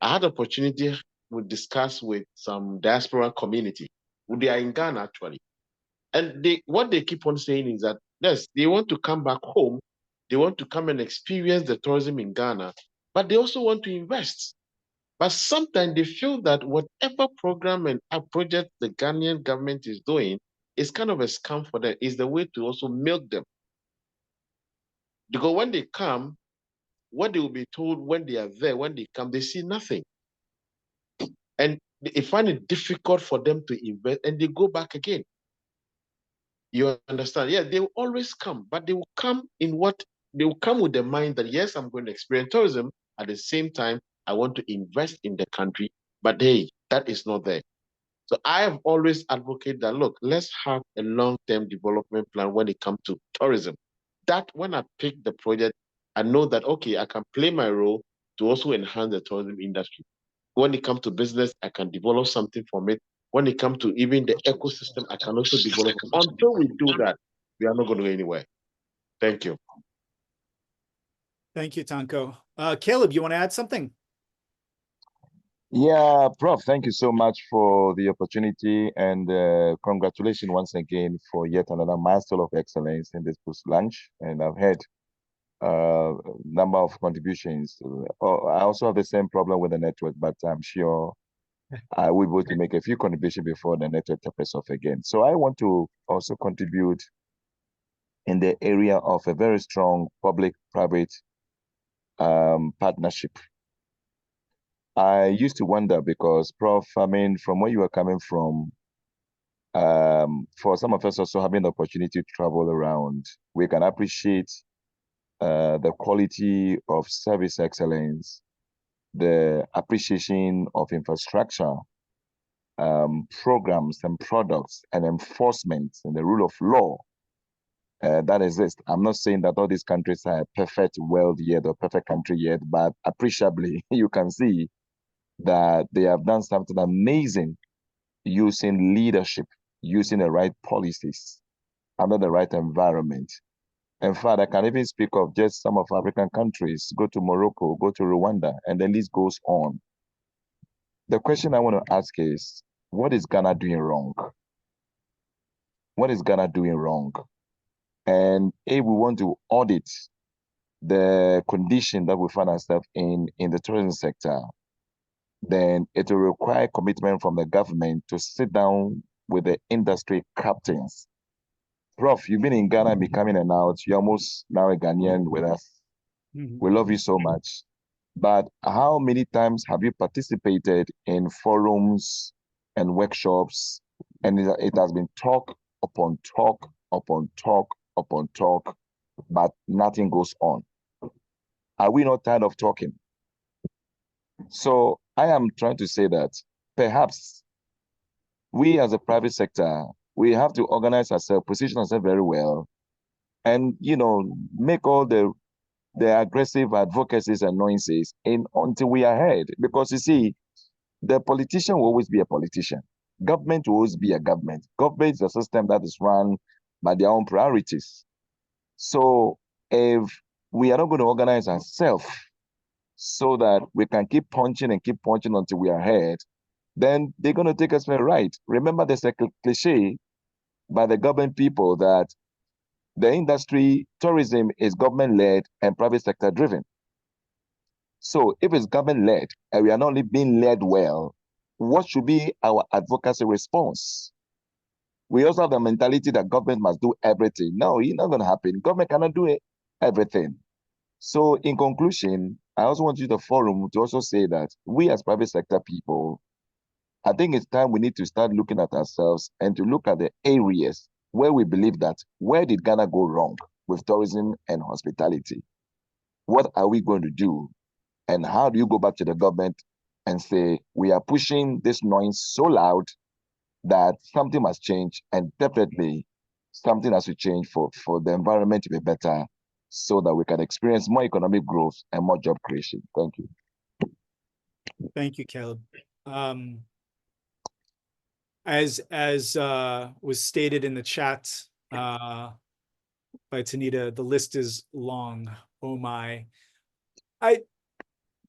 I had opportunity to discuss with some diaspora community. They are in Ghana, actually. And what they keep on saying is that, yes, they want to come back home. They want to come and experience the tourism in Ghana, but they also want to invest. But sometimes they feel that whatever program and project the Ghanaian government is doing is kind of a scam for them. It's the way to also milk them. Because when they come, what they will be told when they are there, when they come, they see nothing. And they find it difficult for them to invest, and they go back again. You understand? Yeah, they will always come, but they will come they will come with the mind that, yes, I'm going to experience tourism. At the same time, I want to invest in the country, but hey, that is not there. So I have always advocated that, look, let's have a long-term development plan when it comes to tourism. That when I pick the project, I know that, okay, I can play my role to also enhance the tourism industry. When it comes to business, I can develop something from it. When it comes to even the ecosystem, I can also develop. Until we do that, we are not going to go anywhere. Thank you. Thank you, Tanko. Caleb, you want to add something? Yeah, Prof, thank you so much for the opportunity, and congratulations once again for yet another milestone of excellence in this post-launch. And I've had a number of contributions. I also have the same problem with the network, but I'm sure I will be able to make a few contributions before the network tapers off again. So I want to also contribute in the area of a very strong public-private partnership. I used to wonder because, Prof, I mean, from where you are coming from, for some of us also having the opportunity to travel around, we can appreciate the quality of service excellence, the appreciation of infrastructure, programs and products and enforcement and the rule of law that exists. I'm not saying that all these countries are a perfect world yet or perfect country yet, but appreciably you can see that they have done something amazing using leadership, using the right policies, under the right environment. In fact, I can even speak of just some of African countries. Go to Morocco, go to Rwanda, and the list goes on. The question I want to ask is, what is Ghana doing wrong? What is Ghana doing wrong? And if we want to audit the condition that we find ourselves in the tourism sector, then it will require commitment from the government to sit down with the industry captains. Prof, you've been in Ghana becoming an out. You're almost now a Ghanaian with us. We love you so much. But how many times have you participated in forums and workshops? And it has been talk upon talk upon talk upon talk, but nothing goes on. Are we not tired of talking? So I am trying to say that perhaps we as a private sector, we have to organize ourselves, position ourselves very well, and make all the aggressive advocacies and noises until we are heard. Because you see, the politician will always be a politician. Government will always be a government. Government is a system that is run by their own priorities. So if we are not going to organize ourselves so that we can keep punching until we are heard, then they're going to take us for a ride. Remember, there's a cliche by the government people that the industry, tourism is government-led and private sector-driven. So if it's government-led and we are not only being led well, what should be our advocacy response? We also have the mentality that government must do everything. No, it's not going to happen. Government cannot do everything. So in conclusion, I also want you the forum to also say that we as private sector people, I think it's time we need to start looking at ourselves and to look at the areas where we believe that, where did Ghana go wrong with tourism and hospitality? What are we going to do? And how do you go back to the government and say, we are pushing this noise so loud that something must change, and definitely something has to change for the environment to be better so that we can experience more economic growth and more job creation. Thank you. Thank you, Caleb. As was stated in the chat by Tanita, the list is long. Oh my.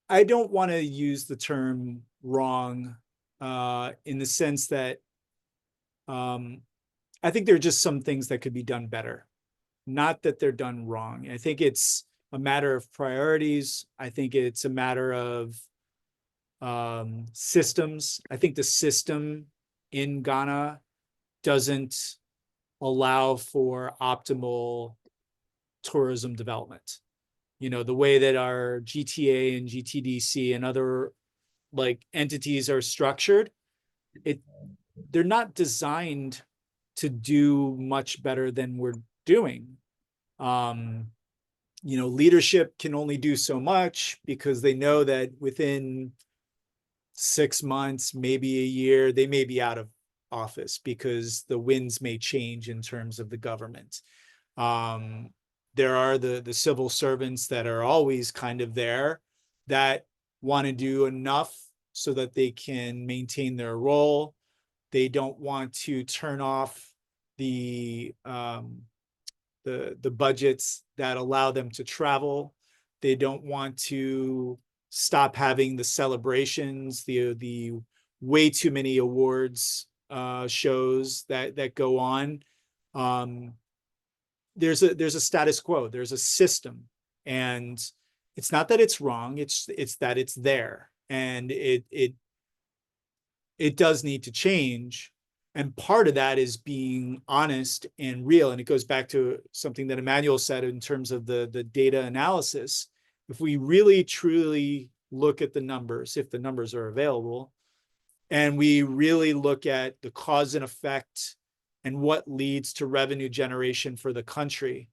I don't want to use the term wrong in the sense that I think there are just some things that could be done better. Not that they're done wrong. I think it's a matter of priorities. I think it's a matter of systems. I think the system in Ghana doesn't allow for optimal tourism development. The way that our GTA and GTDC and other entities are structured, they're not designed to do much better than we're doing. Leadership can only do so much because they know that within 6 months, maybe a year, they may be out of office because the winds may change in terms of the government. There are the civil servants that are always kind of there that want to do enough so that they can maintain their role. They don't want to turn off the budgets that allow them to travel. They don't want to stop having the celebrations, the way too many awards shows that go on. There's a status quo, there's a system, and it's not that it's wrong, it's that it's there, and it does need to change. And part of that is being honest and real. And it goes back to something that Emmanuel said in terms of the data analysis. If we really truly look at the numbers, if the numbers are available, and we really look at the cause and effect and what leads to revenue generation for the country,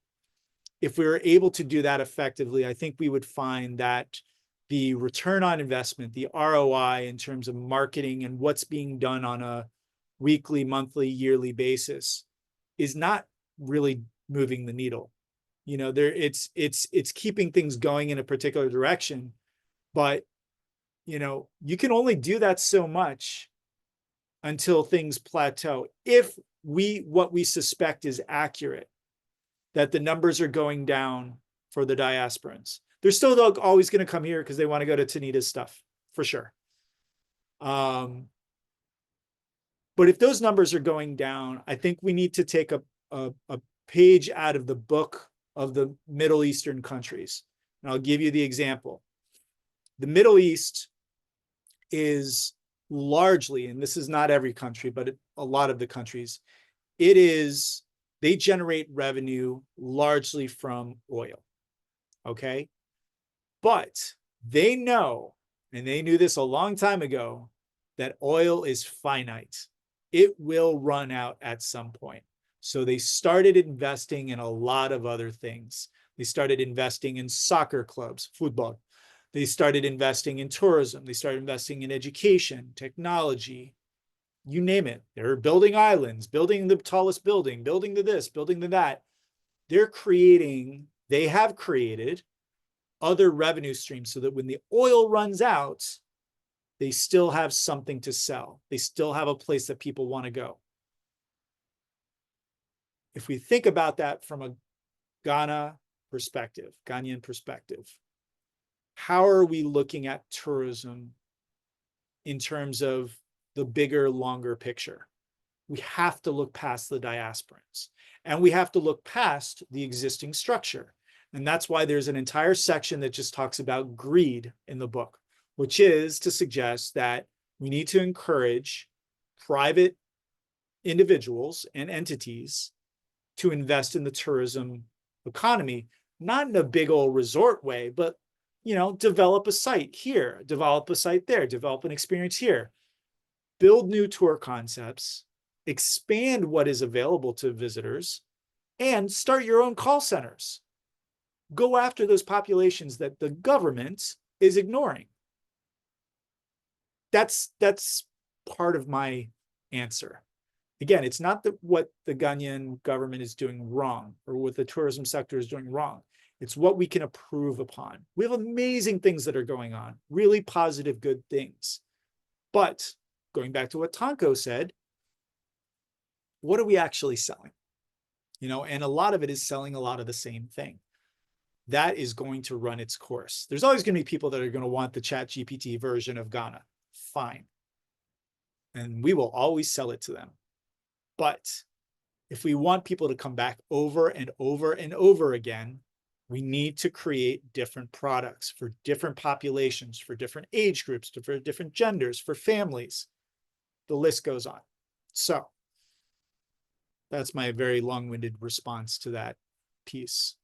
if we were able to do that effectively, I think we would find that the return on investment, the ROI in terms of marketing and what's being done on a weekly, monthly, yearly basis is not really moving the needle. It's keeping things going in a particular direction, but you can only do that so much until things plateau. If what we suspect is accurate, that the numbers are going down for the diasporans, they're still always going to come here because they want to go to Tanita's stuff, for sure. But if those numbers are going down, I think we need to take a page out of the book of the Middle Eastern countries. And I'll give you the example. The Middle East is largely, and this is not every country, but a lot of the countries, they generate revenue largely from oil. Okay. But they know, and they knew this a long time ago, that oil is finite. It will run out at some point. So they started investing in a lot of other things. They started investing in soccer clubs, football. They started investing in tourism. They started investing in education, technology, you name it. They're building islands, building the tallest building, building the this, building the that. They have created other revenue streams so that when the oil runs out, they still have something to sell. They still have a place that people want to go. If we think about that from a Ghanaian perspective, how are we looking at tourism in terms of the bigger, longer picture? We have to look past the diasporans, and we have to look past the existing structure. And that's why there's an entire section that just talks about greed in the book, which is to suggest that we need to encourage private individuals and entities to invest in the tourism economy, not in a big old resort way, but, develop a site here, develop a site there, develop an experience here, build new tour concepts, expand what is available to visitors, and start your own call centers. Go after those populations that the government is ignoring. That's part of my answer. Again, it's not what the Ghanaian government is doing wrong or what the tourism sector is doing wrong. It's what we can improve upon. We have amazing things that are going on, really positive, good things. But going back to what Tanko said, what are we actually selling? And a lot of it is selling a lot of the same thing. That is going to run its course. There's always going to be people that are going to want the ChatGPT version of Ghana. Fine. And we will always sell it to them. But if we want people to come back over and over and over again, we need to create different products for different populations, for different age groups, for different genders, for families. The list goes on. So that's my very long-winded response to that piece.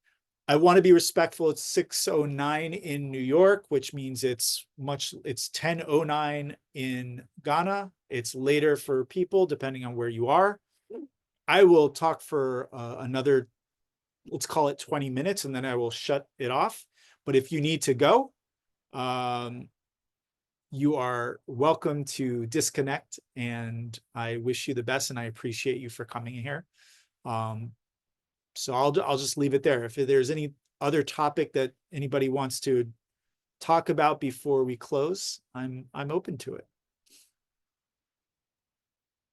I want to be respectful. It's 6:09 in New York, which means it's 10:09 in Ghana. It's later for people, depending on where you are. I will talk for another, let's call it 20 minutes, and then I will shut it off. But if you need to go, you are welcome to disconnect, and I wish you the best, and I appreciate you for coming here. So I'll just leave it there. If there's any other topic that anybody wants to talk about before we close, I'm open to it.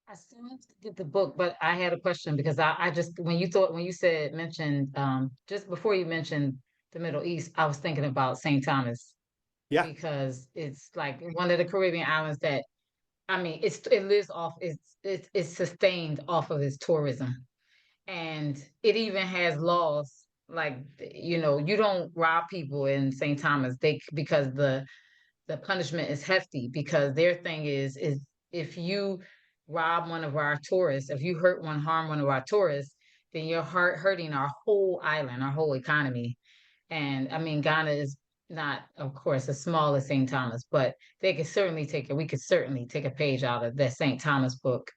I still have to get the book, but I had a question because I just when you mentioned just before you mentioned the Middle East, I was thinking about St. Thomas. Yeah. Because it's like one of the Caribbean islands that it lives off it's sustained off of its tourism. And it even has laws like you don't rob people in St. Thomas because the punishment is hefty, because their thing is if you rob one of our tourists, if you harm one of our tourists, then you're hurting our whole island, our whole economy. And Ghana is not, of course, as small as St. Thomas, but we could certainly take a page out of that St. Thomas book,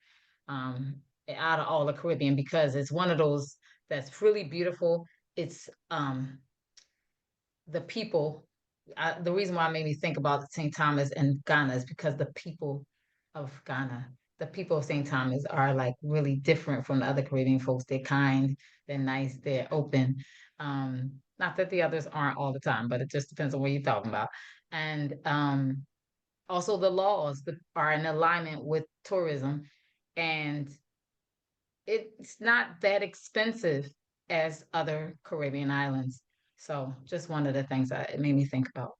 out of all the Caribbean, because it's one of those that's really beautiful. It's the people. The reason why it made me think about St. Thomas and Ghana is because the people of Ghana, the people of St. Thomas are like really different from the other Caribbean folks. They're kind, they're nice, they're open. Not that the others aren't all the time, but it just depends on what you're talking about. And also the laws that are in alignment with tourism, and it's not that expensive as other Caribbean islands. So just one of the things that it made me think about.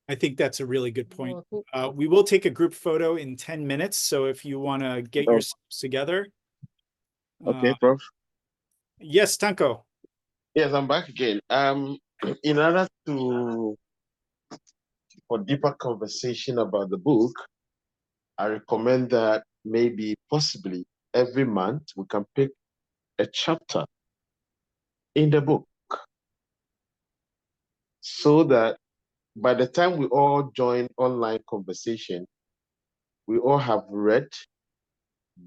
I think that's a really good point. We will take a group photo in 10 minutes. So if you want to get yourselves together. Okay, Prof. Yes, Tanko. Yes, I'm back again. in order for deeper conversation about the book, I recommend that maybe possibly every month we can pick a chapter in the book so that by the time we all join online conversation, we all have read,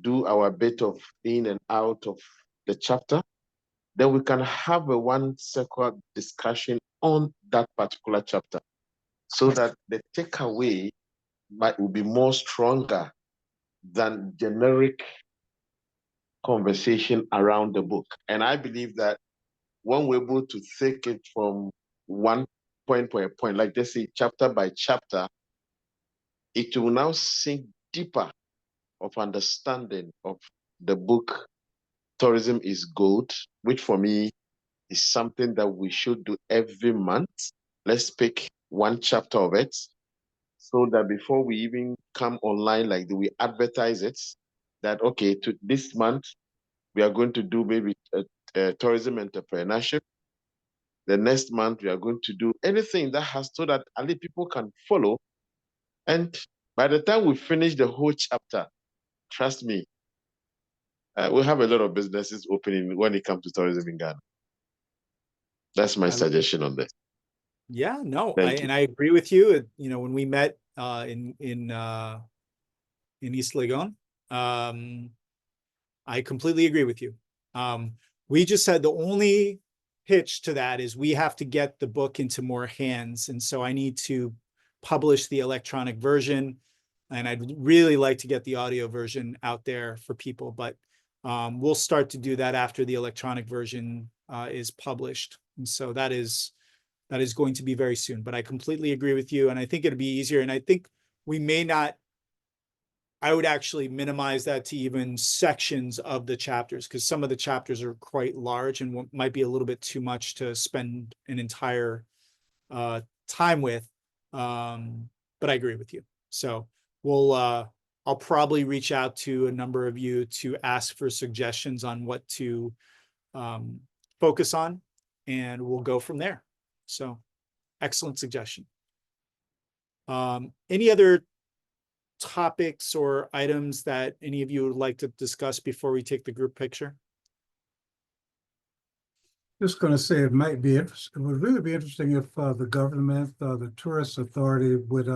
do our bit of in and out of the chapter, then we can have a one-circle discussion on that particular chapter so that the takeaway will be more stronger than generic conversation around the book. And I believe that when we're able to take it from one point by point, like they say chapter by chapter, it will now sink deeper of understanding of the book Tourism is Gold, which for me is something that we should do every month. Let's pick one chapter of it so that before we even come online, like we advertise it, that okay, to this month we are going to do maybe a tourism entrepreneurship. The next month we are going to do anything that has so that only people can follow. And by the time we finish the whole chapter, trust me, we'll have a lot of businesses opening when it comes to tourism in Ghana. That's my suggestion on this. Yeah, no, Thank you. and I agree with you. You know, when we met in East Legon, I completely agree with you. We just said the only pitch to that is we have to get the book into more hands, and so I need to publish the electronic version, and I'd really like to get the audio version out there for people, but we'll start to do that after the electronic version is published, and so that is going to be very soon. But I completely agree with you, and I think it'd be easier, and I think we may not, I would actually minimize that to even sections of the chapters, because some of the chapters are quite large and might be a little bit too much to spend an entire time with. But I agree with you. So I'll probably reach out to a number of you to ask for suggestions on what to focus on, and we'll go from there. So excellent suggestion. Any other topics or items that any of you would like to discuss before we take the group picture? Just going to say it might be interesting. It would really be interesting if the government, the tourist authority would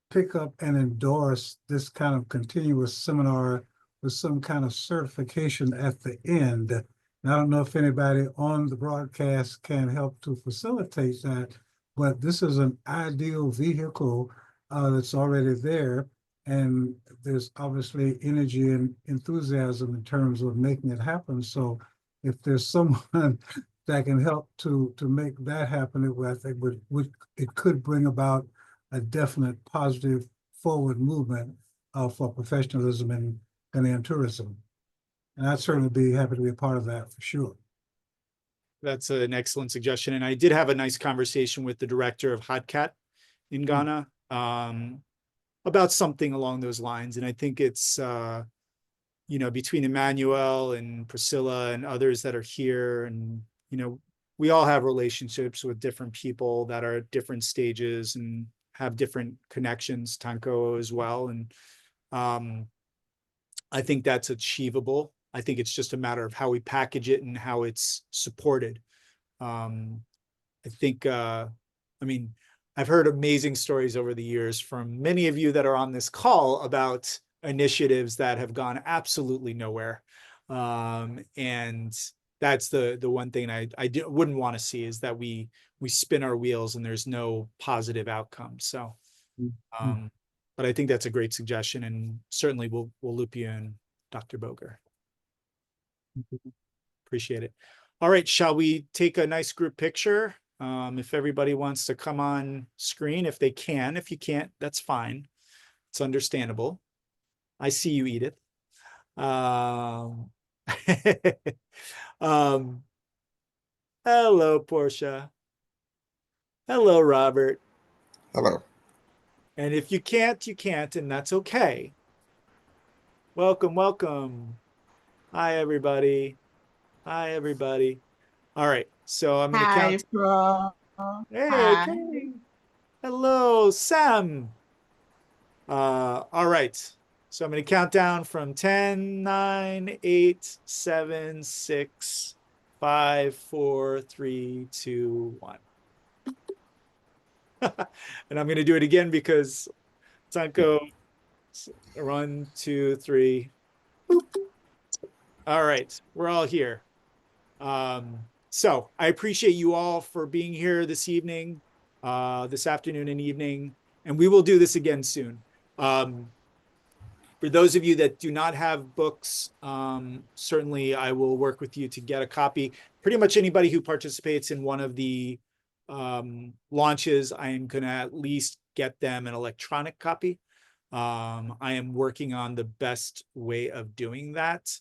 pick up and endorse this kind of continuous seminar with some kind of certification at the end. And I don't know if anybody on the broadcast can help to facilitate that, but this is an ideal vehicle that's already there. And there's obviously energy and enthusiasm in terms of making it happen. So if there's someone that can help to make that happen, I think it could bring about a definite positive forward movement for professionalism in Ghanaian tourism. And I'd certainly be happy to be a part of that for sure. That's an excellent suggestion. And I did have a nice conversation with the director of HotCat in Ghana about something along those lines. And I think it's, you know, between Emmanuel and Priscilla and others that are here, and, you know, we all have relationships with different people that are at different stages and have different connections, Tanko as well. And I think that's achievable. I think it's just a matter of how we package it and how it's supported. I think, I mean, I've heard amazing stories over the years from many of you that are on this call about initiatives that have gone absolutely nowhere. And that's the one thing I wouldn't want to see, is that we spin our wheels and there's no positive outcome. So, but I think that's a great suggestion, and certainly we'll loop you in, Dr. Boger. Appreciate it. All right, shall we take a nice group picture? If everybody wants to come on screen, if they can. If you can't, that's fine. It's understandable. I see you, Edith. Hello, Portia. Hello, Robert. Hello. And if you can't, you can't, and that's okay. Welcome, welcome. Hi, everybody. Hi, everybody. All right. So I'm going to Hi, count. bro. Hey, Hi. okay. Hello, Sam. All right. So I'm going to count down from 10, 9, 8, 7, 6, 5, 4, 3, 2, 1. And I'm going to do it again because Sanko, 1, 2, 3. Boop. All right. We're all here. So I appreciate you all for being here this evening, this afternoon and evening, and we will do this again soon. For those of you that do not have books, certainly I will work with you to get a copy. Pretty much anybody who participates in one of the launches, I am going to at least get them an electronic copy. I am working on the best way of doing that.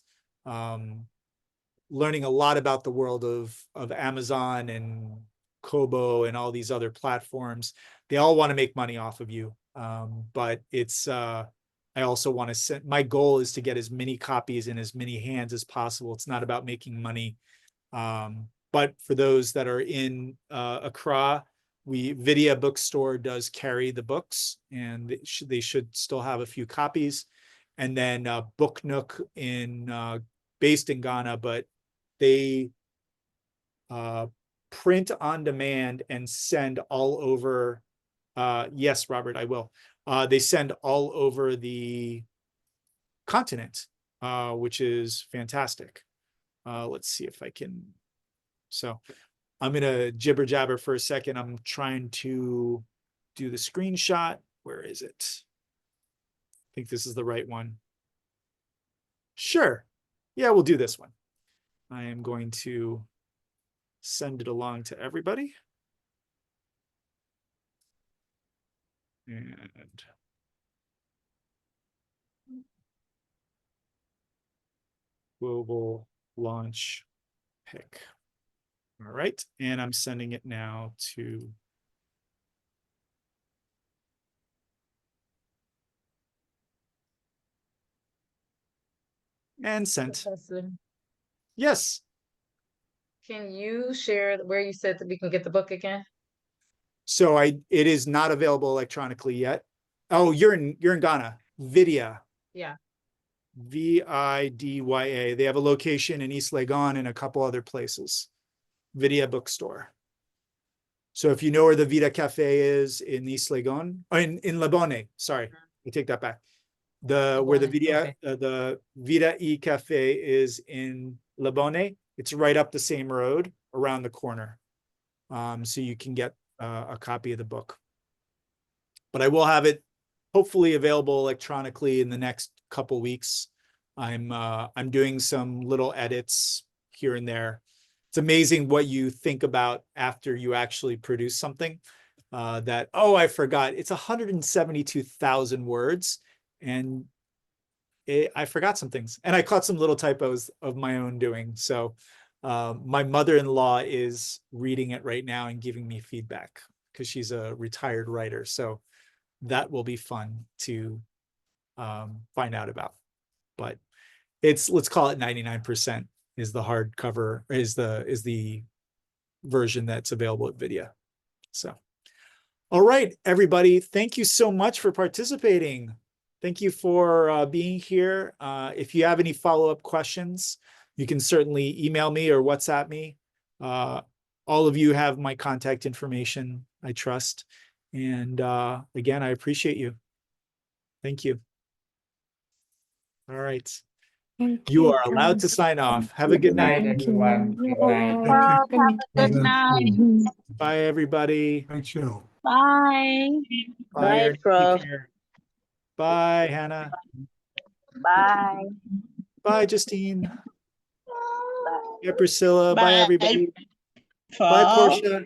Learning a lot about the world of Amazon and Kobo and all these other platforms. They all want to make money off of you. But it's I also want to send, my goal is to get as many copies in as many hands as possible. It's not about making money. But for those that are in Accra, Vidya Bookstore does carry the books, and they should still have a few copies. And then Book Nook based in Ghana, but they print on demand and send all over. Yes, Robert, I will. They send all over the continent, which is fantastic. Let's see if I can. So I'm going to jibber jabber for a second. I'm trying to do the screenshot. Where is it? I think this is the right one. Sure. Yeah, we'll do this one. I am going to send it along to everybody. And global launch pick. All right. And I'm sending it now to and sent. Professor, Yes. can you share where you said that we can get the book again? So it is not available electronically yet. Oh, you're in Ghana. Vidya. Yeah. Vidya. They have a location in East Legon and a couple other places. Vidya Bookstore. So if you know where the Vida Cafe is in East Legon, in Lebone, sorry, I take that back. Where the Vida E Cafe is in Lebone, it's right up the same road around the corner. So you can get a copy of the book. But I will have it hopefully available electronically in the next couple weeks. I'm doing some little edits here and there. It's amazing what you think about after you actually produce something. That, oh, I forgot, it's 172,000 words, and I forgot some things, and I caught some little typos of my own doing. So my mother-in-law is reading it right now and giving me feedback because she's a retired writer. So that will be fun to find out about. But let's call it 99% is the hardcover, is the version that's available at Vidya. So, all right, everybody, thank you so much for participating. Thank you for being here. If you have any follow-up questions, you can certainly email me or WhatsApp me. All of you have my contact information, I trust. And again, I appreciate you. Thank you. All right. You are allowed to sign off. Have a good night. Everyone. Good night. Thank you. Have a good night. Bye, everybody. Great show. Bye. Bye, Bye, Ernie. Take Prof. care. Bye, Hannah. Bye. Bye, Justine. Bye, Priscilla. Bye, Bye, everybody. Bye, Prof. Portia.